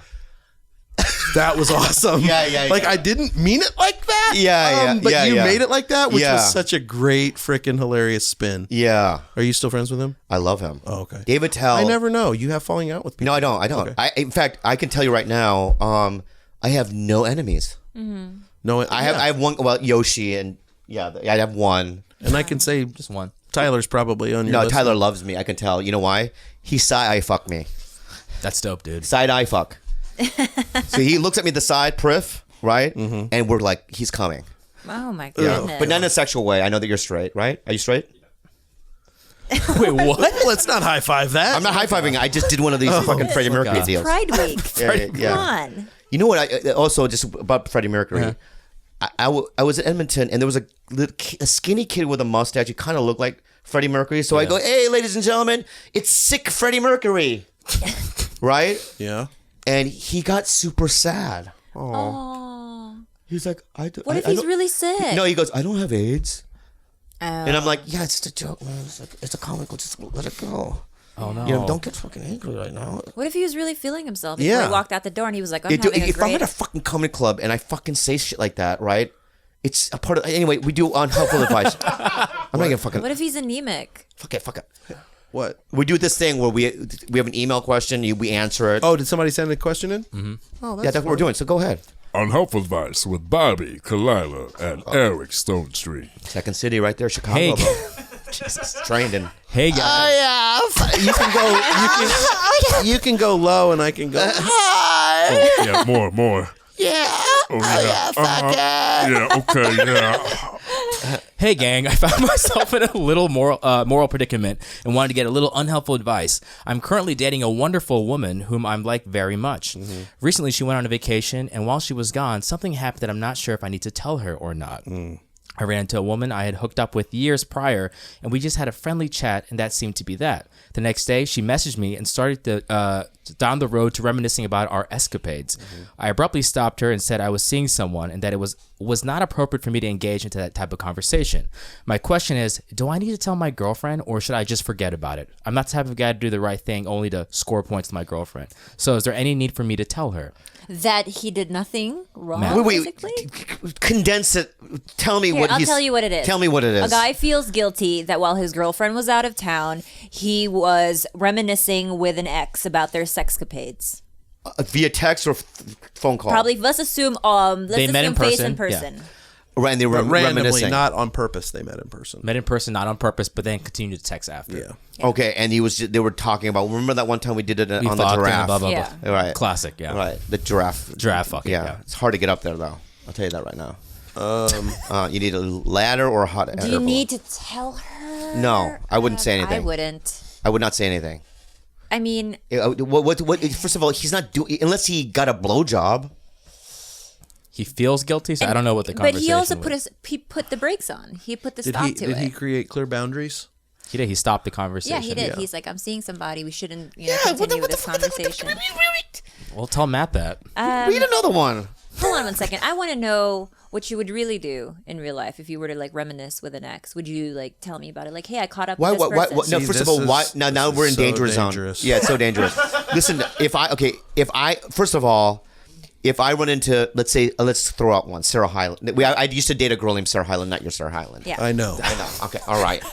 that was awesome. Yeah. Like, I didn't mean it like that. But you made it like that, which was such a great freaking hilarious spin. Yeah. Are you still friends with him? I love him. Oh, okay. Dave Attell. I never know. You have falling out with people. No, I don't. Okay. In fact, I can tell you right now, I have no enemies. Mm-hmm. No, I have one. Well, Yoshi and I have one. And I can say just one. Tyler's probably on your list. No, Tyler loves me. I can tell. You know why? He side-eye fuck me. That's dope, dude. Side-eye fuck. So he looks at me the side, priff, right? Mm-hmm. And we're like, he's coming. Oh, my goodness. But not in a sexual way. I know that you're straight, right? Are you straight? Wait, what? Let's not high-five that. I'm not high-fiving. I just did one of these fucking Freddie Mercury deals. Pride Week. Yeah. Come on. You know what? Also, just about Freddie Mercury. I was in Edmonton, and there was a skinny kid with a mustache. He kind of looked like Freddie Mercury. So I go, hey, ladies and gentlemen, it's sick Freddie Mercury. Right? Yeah. And he got super sad. Oh. He's like, what if he's really sick? No, he goes, I don't have AIDS. Oh. And I'm like, yeah, it's just a joke, man. It's a comic. Just let it go. Oh, no. You know, don't get fucking angry right now. What if he was really feeling himself before he walked out the door and he was like, if I'm at a fucking comedy club and I fucking say shit like that, right? It's a part of... Anyway, we do unhelpful advice. I'm not gonna fucking... What if he's anemic? Fuck it. What? We do this thing where we have an email question, we answer it. Oh, did somebody send a question in? Mm-hmm. Oh, that's what we're doing, so go ahead. Unhelpful advice with Bobby, Khalyla, and Eric Stonestreet. Second city right there, Chicago. Hey. Jesus. Trained in. Hey, guys. You can go. You can go low, and I can go high. Yeah, more. Yeah. Oh yeah. Yeah. Okay. Yeah. Hey gang, I found myself in a little moral predicament and wanted to get a little unhelpful advice. I'm currently dating a wonderful woman whom I'm like very much. Recently she went on a vacation, and while she was gone, something happened that I'm not sure if I need to tell her or not. I ran into a woman I had hooked up with years prior, and we just had a friendly chat, and that seemed to be that. The next day, she messaged me and started down the road to reminiscing about our escapades. I abruptly stopped her and said I was seeing someone and that it was not appropriate for me to engage into that type of conversation. My question is, do I need to tell my girlfriend, or should I just forget about it? I'm not the type of guy to do the right thing only to score points to my girlfriend. So is there any need for me to tell her? That he did nothing wrong, Wait, basically? condense it. Tell me Here, what I'll he's... tell you what it is. Tell me what it is. A guy feels guilty that while his girlfriend was out of town, he was reminiscing with an ex about their sexcapades. Via text or phone call? Probably, let's assume They met in face in person, person. Right, and they were But randomly, reminiscing. not on purpose, they met in person. Met in person, not on purpose, but then continued to text after. Yeah. Okay, and they were talking about, remember that one time we did it We on the fucked and giraffe? blah, blah, Yeah. blah. Right. Classic, yeah. Right, the giraffe. Giraffe fucking, yeah. It's hard to get up there, though. I'll tell you that right now. You need a ladder or a hot air Do you balloon. need to tell her? No, I wouldn't say anything. I wouldn't. I would not say anything. I mean, What, first of all, he's not doing, unless he got a blowjob. He feels guilty, so I don't know what the conversation but he also was. put the brakes on. He put the Did stop he to did it. he create clear boundaries? He did. He stopped the conversation. Yeah, he did. Yeah. He's like, I'm seeing somebody. We shouldn't, continue with this conversation. Well, tell Matt that. Read another one. Hold on one second. I want to know what you would really do in real life if you were to like reminisce with an ex. Would you like tell me about it? Like, hey, I caught up with this person. No, See, first of this all, why? is- Now this we're is in so danger dangerous. zone. Yeah, it's so dangerous. Listen, first of all, if I run into, let's say, let's throw out one, Sarah Hyland. I used to date a girl named Sarah Hyland, not your Sarah Hyland. Yeah. I know. I know. Okay, all right.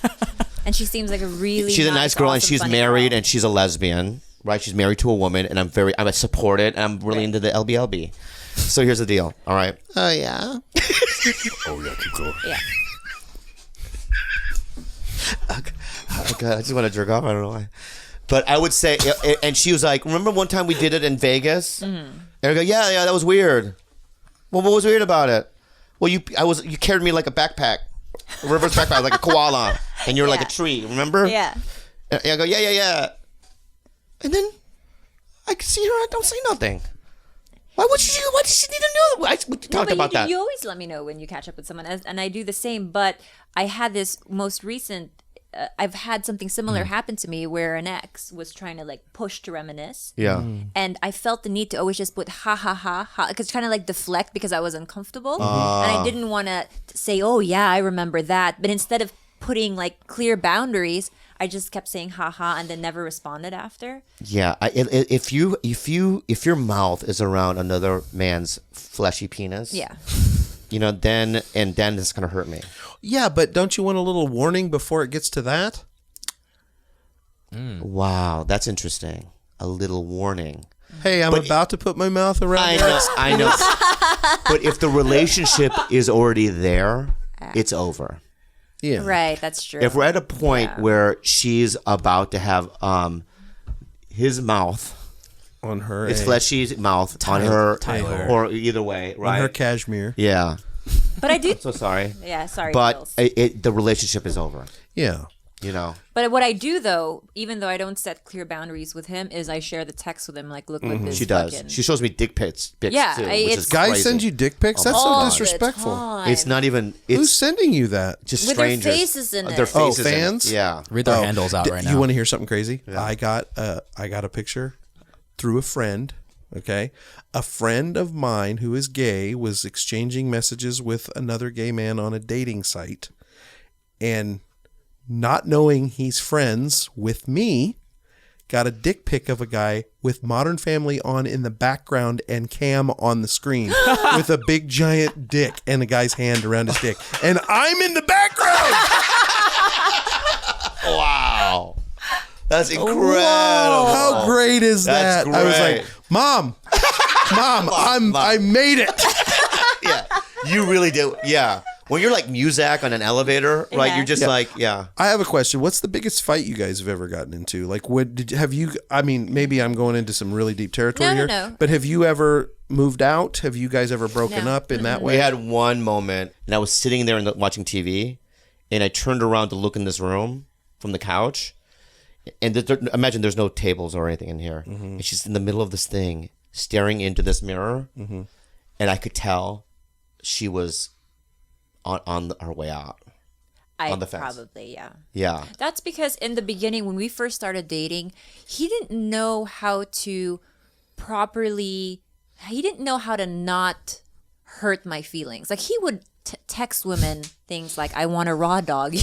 And she seems like a really She's a nice girl, and awesome, she's funny married, girl. and she's a lesbian, right? She's married to a woman, and I support it, and I'm really into the LBLB. So here's the deal. All right. Oh yeah. Oh yeah. Keep going. Yeah. Okay, I just want to jerk off. I don't know why. But I would say, and she was like, remember one time we did it in Vegas? And I go, yeah, that was weird. Well, what was weird about it? Well, you carried me like a backpack, a reverse backpack, like a koala, and you're like a Yeah. tree. Remember? Yeah. And I go, yeah. And then I can see her. I don't say nothing. Why did she need to know? We talked about that. You always let me know when you catch up with someone, and I do the same. But I had this most recent. I've had something similar happen to me where an ex was trying to like push to reminisce. Yeah. And I felt the need to always just put ha ha ha ha, because trying to like deflect because I was uncomfortable, and I didn't want to say, oh yeah, I remember that. But instead of putting like clear boundaries, I just kept saying ha ha and then never responded after. Yeah. If your mouth is around another man's fleshy penis, Yeah. then it's gonna hurt me. Yeah, but don't you want a little warning before it gets to that? Wow, that's interesting. A little warning. Hey, I'm about to put my mouth around I it. know, I know. But if the relationship is already there, it's over. Yeah. Right. That's true. If we're at a point where she's about to have his mouth, On her his A. fleshy mouth on her, Tyler. or either way, right? On her cashmere. Yeah. But I do. So sorry. Yeah. Sorry. But Jules. the relationship is over. Yeah. But what I do though, even though I don't set clear boundaries with him, is I share the text with him. Like, look what this. She does. fucking- She shows me dick pics Yeah, too, I- which it's- is Guys crazy. send you dick pics? That's so all the disrespectful. time. It's not even. Who's It's sending you that? just With their strangers. faces in Their it. Oh, faces in it. fans? Yeah. Read their handles out right now. You want to hear something crazy? I got a picture through a friend. Okay, a friend of mine who is gay was exchanging messages with another gay man on a dating site, and not knowing he's friends with me, got a dick pic of a guy with Modern Family on in the background and Cam on the screen with a big giant dick and a guy's hand around his dick, and I'm in the background. Wow. That's incredible. How great is That's that? I was great. like, Mom, I made it. Yeah. You really do. Yeah. When you're like Muzak on an elevator, right? Yeah. You're just like, yeah. I have a question. What's the biggest fight you guys have ever gotten into? Like, have you? I mean, maybe I'm going into some really deep territory No, here. no. But have you ever moved out? Have you guys ever broken No. up in that way? We had one moment, and I was sitting there watching TV, and I turned around to look in this room from the couch, and imagine there's no tables or anything in here, and she's in the middle of this thing, staring into this mirror, and I could tell she was on her way out. On the fence. Probably, yeah. Yeah. That's because in the beginning, when we first started dating, he didn't know how to not hurt my feelings. Like, he would text women things like, I want to raw dog you,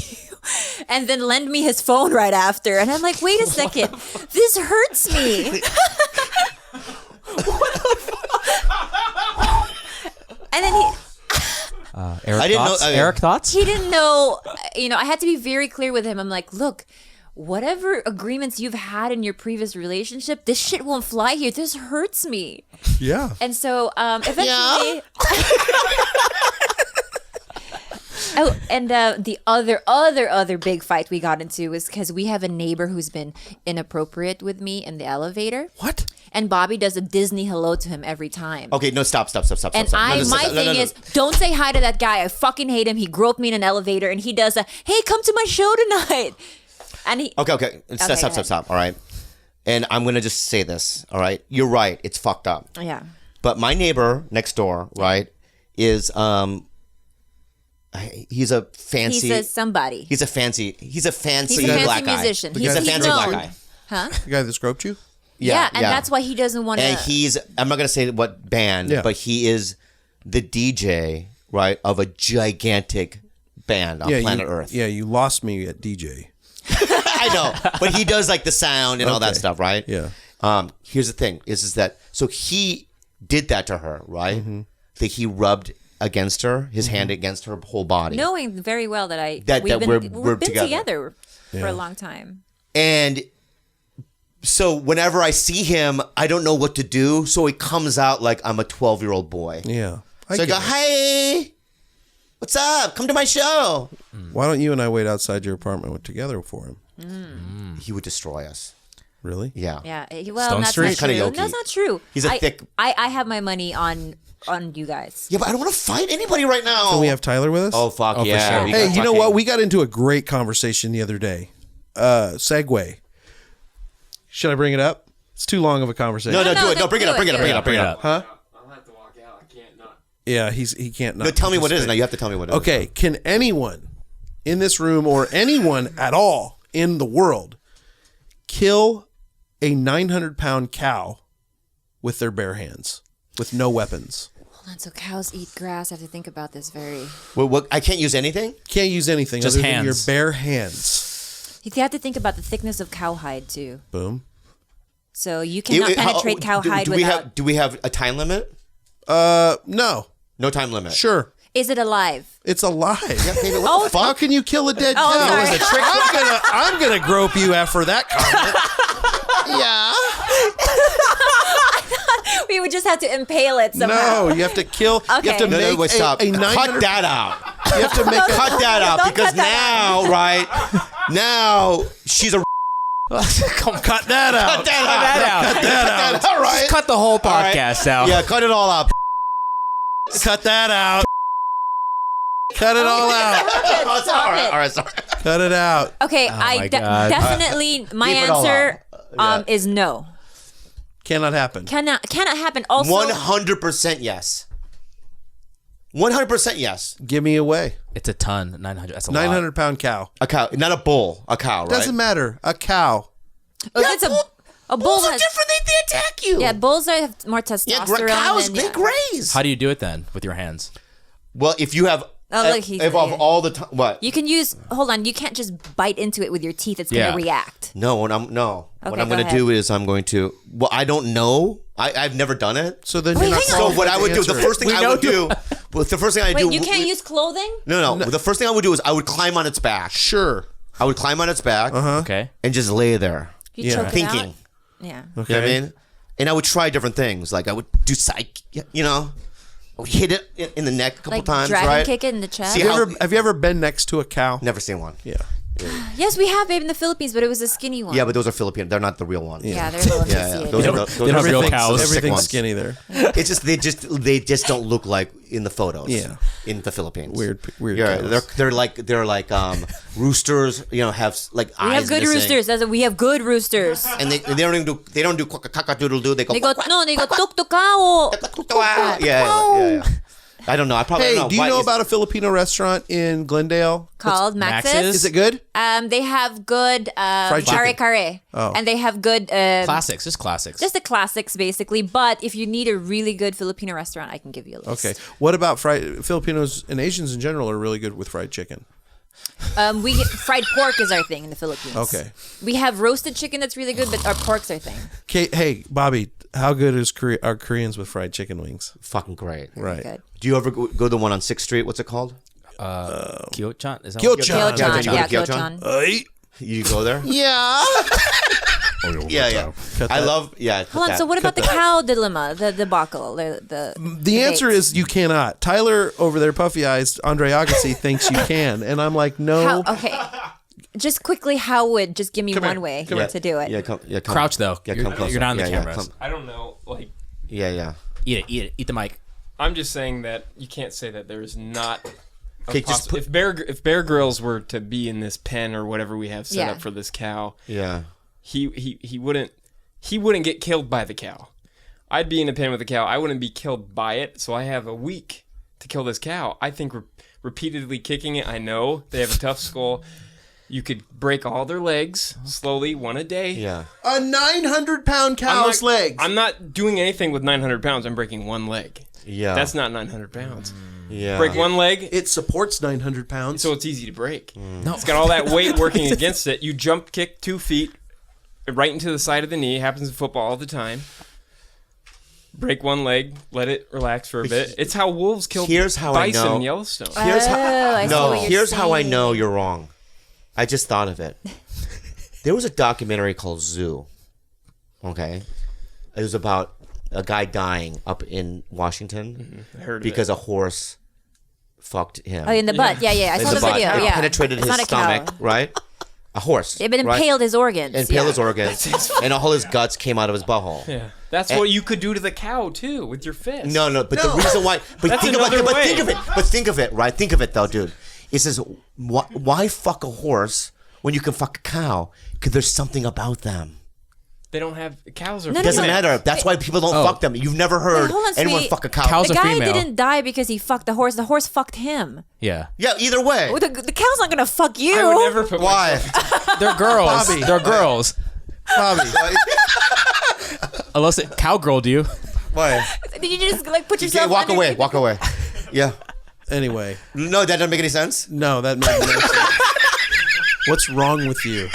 and then lend me his phone right after. And I'm like, wait a second, this hurts me. And then Eric, I didn't thoughts? know- Eric, thoughts? he didn't know, I had to be very clear with him. I'm like, look, whatever agreements you've had in your previous relationship, this shit won't fly here. This hurts me. Yeah. And so eventually... Oh, and the other big fight we got into was because we have a neighbor who's been inappropriate with me in the elevator. What? And Bobby does a Disney hello to him every time. Okay, no, stop. And my thing is, don't say hi to that guy. I fucking hate him. He groped me in an elevator, and he does a, hey, come to my show tonight. And he... Okay. Stop. All right. And I'm going to just say this, all right? You're right. It's fucked up. Yeah. But my neighbor next door, right, is he's a fancy... He says somebody. He's a fancy He's a black fancy guy. musician. He's a fancy known. black guy. Huh? The guy that groped you? Yeah, and that's why he doesn't want to... And I'm not going to say what band, Yeah. but he is the DJ, right, of a gigantic band on planet Earth. Yeah, you lost me at DJ. I know, but he does like the sound and all that Okay. stuff, right? Yeah. Here's the thing: is that so he did that to her, right? Mm-hmm. That he rubbed against her, his hand against her whole body, knowing very well that we're we've been together. together for a long time. and so whenever I see him, I don't know what to do. So it comes out like I'm a 12-year-old boy. Yeah. So I go, "Hey, what's up? Come to my show." Why don't you and I wait outside your apartment together for him? He would destroy us. Really? Yeah. Yeah. Well, that's Stonestreet? not He's kinda true. yoky. That's not true. He's a thick- I have my money on you guys. Yeah, but I don't want to fight anybody right now. Can we have Tyler with us? Oh fuck for yeah! sure. We Hey, got you know fucking- what? We got into a great conversation the other day. Segue. Should I bring it up? It's too long of a conversation. No, No, do it. No, bring it do up. Bring it up. it. Bring it up. Bring it up. Huh? I'll have to walk out. I can't not. Yeah, he can't. Not No, tell me what it is. Now participate. you have to tell me what it is. Okay, can anyone in this room or anyone at all in the world kill a 900-pound cow with their bare hands, with no weapons? Hold on. So cows eat grass. I have to think about this very... What? I can't use anything. Can't use anything Just other than your hands. bare hands. You have to think about the thickness of cowhide too. Boom. So you cannot penetrate cowhide do without... we have a time limit? No. No time limit. Sure. Is it alive? It's alive. Baby, what Oh, the fuck? How can you kill a dead Oh, cow? sorry. It was a trick. I'm gonna grope you after that comment. Yeah. We would just have to impale it somehow. No, you have to kill. You Okay. have to No, make wait, stop. a Cut 900. that out. You have to make a Cut that out Don't because cut that now, right? Now she's a. cut that out. Cut that out. All right. Cut the whole All right. podcast out. Yeah, cut it all out. Cut that out. Cut it all out. Stop it. All right. Sorry. Cut it out. Okay, my God. definitely my Keep it all answer out. Yeah. is no. Cannot happen. Cannot happen. Also, 100% yes. 100% yes. Give me away. It's a ton. 900. That's a lot. 900-pound cow. A cow, not a bull. A cow, right? Doesn't matter. A cow. it's a bull Bulls are has, different. They attack you. yeah, bulls have more Yeah, testosterone. cows, than, they yeah. graze. How do you do it then with your hands? Well, if you have, look, he's if of there. all the time, what? You can use. Hold on, you can't just bite into it with your teeth. It's Yeah. gonna react. No, what I'm Okay, going go to ahead. do is I'm going to. Well, I don't know. I've never done it. So then Wait, you're not hang on. So qualified what I to would do, the answer first it. thing I would do, well, the first thing I do. Wait, you can't use clothing? No. The first thing I would do is I would climb on its back. Sure. I would climb on its back Okay. and just lay there You Yeah. choke it thinking. out? Yeah. You know what I mean? And I would try different things. Like I would do psych, you know, I would hit it in the neck a couple Like times, dragon right? kick it in the chest. See Have how- you ever been next to a cow? Never seen one. Yeah. Yes, we have babe in the Philippines, but it was a skinny one. Yeah, but those are Filipino. They're not the real ones. Yeah, they're a little Yeah, emaciated. those are the, They don't have real cows. Everything's ones. skinny there. It's just they just don't look like in the photos. Yeah. In the Philippines. Weird Yeah, cows. they're like roosters. Have like We eyes have good missing. roosters. We have good roosters. And they don't even do cock-a-doodle-doo. They go. They go tuk tukao. Yeah. I don't know. I probably Hey, don't know. do you know about a Filipino restaurant in Glendale? Called Max's? Max's. Is it good? They have good Fried chicken. kare-kare. Oh. And they have good Classics, just classics. just the classics basically. But if you need a really good Filipino restaurant, I can give you a list. Okay. What about Filipinos and Asians in general are really good with fried chicken? We get fried pork is our thing in the Philippines. Okay. We have roasted chicken that's really good, but our pork's our thing. Hey, Bobby, how good are Koreans with fried chicken wings? Fucking great. Right. Good. Do you ever go to the one on 6th Street? What's it called? Kyo-chan? Is that Kyo-chan. Kyo-chan. you Yeah, go to Kyo-chan? Kyo-chan. You go there? Yeah. Yeah. I love. Yeah. Hold on. So what about the cow dilemma? The debacle. The answer is you cannot. Tyler over there, puffy eyes, Andre Agassi thinks you can, and I'm like, no. Okay. Just quickly, how would just give me Come one here. way Come to do it? Yeah. Come. Crouch, though. Yeah. You're- Come closer. you're not on the Yeah, cameras. I don't know. Like, Yeah. Eat it. Eat the mic. I'm just saying that you can't say that there's not. Okay, just put- if Bear Grylls were to be in this pen or whatever we have set Yeah. up for this cow, Yeah. he wouldn't get killed by the cow. I'd be in a pen with the cow. I wouldn't be killed by it. So I have a week to kill this cow. I think repeatedly kicking it. I know they have a tough skull. You could break all their legs slowly, one a day. Yeah. A 900-pound cow's legs. I'm not doing anything with 900 pounds. I'm breaking one leg. Yeah. That's not 900 pounds. Yeah. Break one leg, It supports 900 pounds. so it's easy to break. No. It's got all that weight working against it. You jump kick 2 feet right into the side of the knee. It happens in football all the time. Break one leg, let it relax for a bit. It's how wolves kill Here's how I bison know. in Yellowstone. Here's I how. see No. what you're Here's how I saying. know you're wrong. I just thought of it. There was a documentary called Zoo. Okay. It was about a guy dying up in Washington I heard of because it. a horse fucked him. Oh, in the butt. Yeah. I In saw the butt. video. It Yeah. penetrated It's his not a cow. stomach, right? A horse. It right? impaled his organs. Impaled his organs, and all his guts came out of his butthole. Yeah, that's what you could do to the cow too with your fist. No, but the reason why, but That's think about another it, but way. think of it, right? Think of it though, dude. It says, why fuck a horse when you can fuck a cow? Because there's something about them. They don't have cows. Are No, no, Doesn't no. matter. That's why people don't fuck them. You've never heard hold on, anyone sweet. fuck a cow. Cows The are guy female. didn't die because he fucked the horse. The horse fucked him. Yeah. Yeah, either way. Well, the cow's not gonna fuck you. I would never put Why? myself- They're girls. Bobby. They're girls. Bobby. Unless it cowgirled you. Why? Did you just like put Okay, yourself? walk away. underneath- Walk away. Yeah. Anyway, No, that doesn't make any sense. no, that made no sense. What's wrong with you?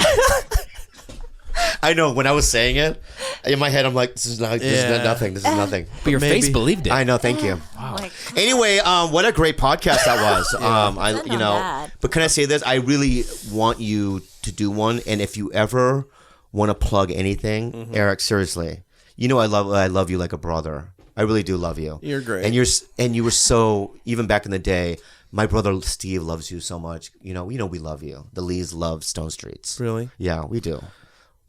I know. When I was saying it, in my head, I'm like, this is nothing. This is nothing. But your Maybe. face believed it. I know. Thank you. Like, Anyway, what a great podcast that was. Not bad. But can I say this? I really want you to do one, and if you ever want to plug anything, Eric, seriously, you know I love you like a brother. I really do love you. You're great. and you were so, even back in the day. My brother Steve loves you so much. You know we love you. The Lees love Stonestreets. Really? Yeah, we do.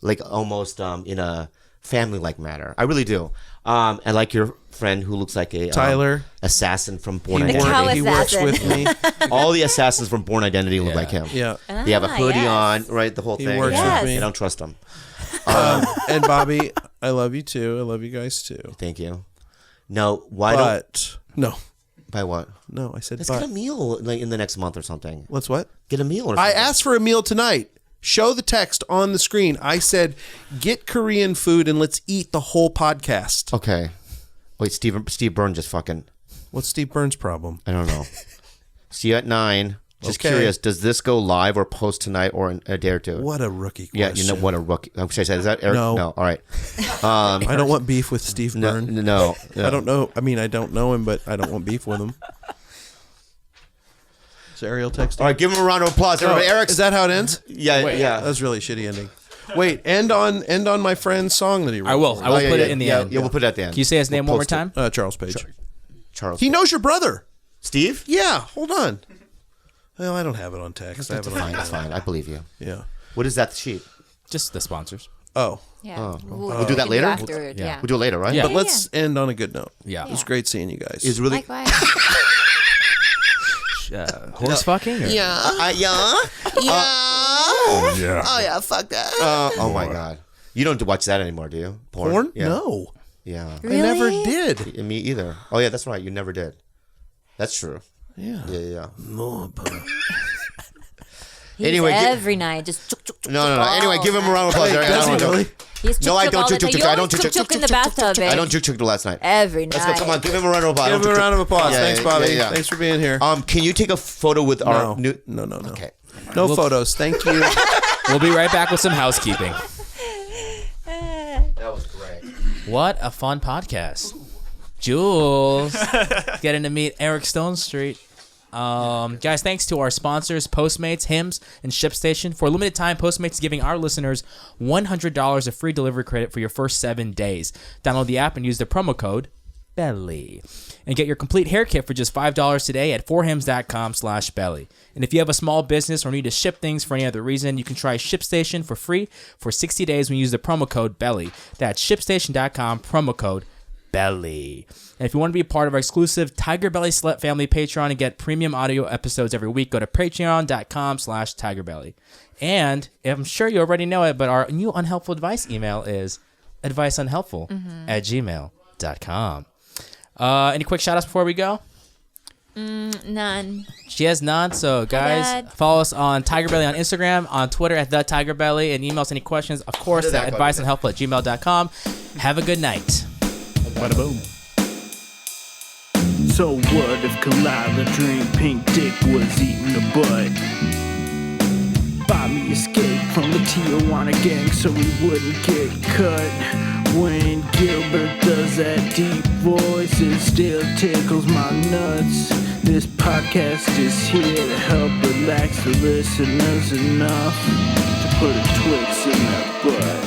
Like almost in a family-like manner. I really do. I like your friend who looks like a Tyler. assassin from Born The Identity. cow He works assassin. with me. All the assassins from Born Identity look like him. Yeah. They have a hoodie yes. on, right? The whole He thing. works Yes. with me. I don't trust him. And Bobby, I love you too. I love you guys too. Thank you. No, why don't? But no, By what? no, I said Let's but. get a meal like in the next month or something. Let's what? Get a meal or I something. asked for a meal tonight. Show the text on the screen. I said, get Korean food and let's eat the whole podcast. Okay. Wait, Steve Byrne just fucking. What's Steve Burns' problem? I don't know. See you at 9. Just Okay. curious. Does this go live or post tonight or in a day or two? What a rookie question. Yeah, you know what a rookie. Should I say is that Eric? No. No. All right. I don't want beef with Steve No. Byrne. No. I don't know. I mean, I don't know him, but I don't want beef with him. Is Ariel texting? All right. Give him a round of applause, everybody. Eric. Is that how it ends? Yeah. Yeah. That was really a shitty ending. Wait, end on my friend's song that he wrote. I will. for I me. will yeah, put yeah, it in the yeah, end. Yeah, we'll put it at the end. Can you say his name one more post it. time? Charles Page. Charles. He knows your brother. Steve? Yeah, hold on. Well, I don't have it on text. I have it on Fine, it's fine. I believe you. Yeah. What is that sheet? Just the sponsors. Oh. Yeah. We'll do that later? Afterward, yeah. We'll do it later, right? Yeah. But let's end on a good note. Yeah. It was great seeing you guys. It's really... Likewise. Horse fucking? Or? Yeah. Yeah. Oh, yeah, fuck that. Oh, my God. You don't watch that anymore, do you? Porn? Yeah. No. Yeah. I never Really? did. Me either. Oh, yeah, that's right. You never did. That's true. Yeah. Yeah. No, but... He's Anyway, every night just chuk, chuk, chuk, No. chuk Anyway, give him a round of applause. Wait, does he really? He's chuk, No, I chuk don't all the chuk, time. chuk, You I don't always chuk, chuk in the bathtub, I babe. don't chuk last night. Every night. Let's go. Come on, give him a round of applause. Give him a round of applause. Yeah, Thanks, Bobby. yeah. Thanks for being here. Can you take a photo with our new... No. Okay. No photos. Thank you. We'll be right back with some housekeeping. That was great. What a fun podcast. Jules. Getting to meet Eric Stonestreet. Guys, thanks to our sponsors, Postmates, Hims, and ShipStation. For a limited time, Postmates is giving our listeners $100 of free delivery credit for your first 7 days. Download the app and use the promo code BELLY. And get your complete hair kit for just $5 today at forhims.com/belly. And if you have a small business or need to ship things for any other reason, you can try ShipStation for free for 60 days when you use the promo code BELLY. That's ShipStation.com, promo code BELLY. And if you want to be a part of our exclusive TigerBelly Slut Family Patreon and get premium audio episodes every week, go to patreon.com/TigerBelly. And I'm sure you already know it, but our new unhelpful advice email is adviceunhelpful@gmail.com. Any quick shout outs before we go? None. She has none. So, guys, Dad. follow us on TigerBelly on Instagram, on Twitter at TheTigerBelly, and email us any questions, of course, at adviceunhelpful@gmail.com. Have a good night. Bada boom. So what if Khalyla dreamed Pink Dick was eating a butt? Bobby escaped from the Tijuana gang so he wouldn't get cut. When Gilbert does that deep voice, it still tickles my nuts. This podcast is here to help relax the listeners enough to put a Twix in their butt.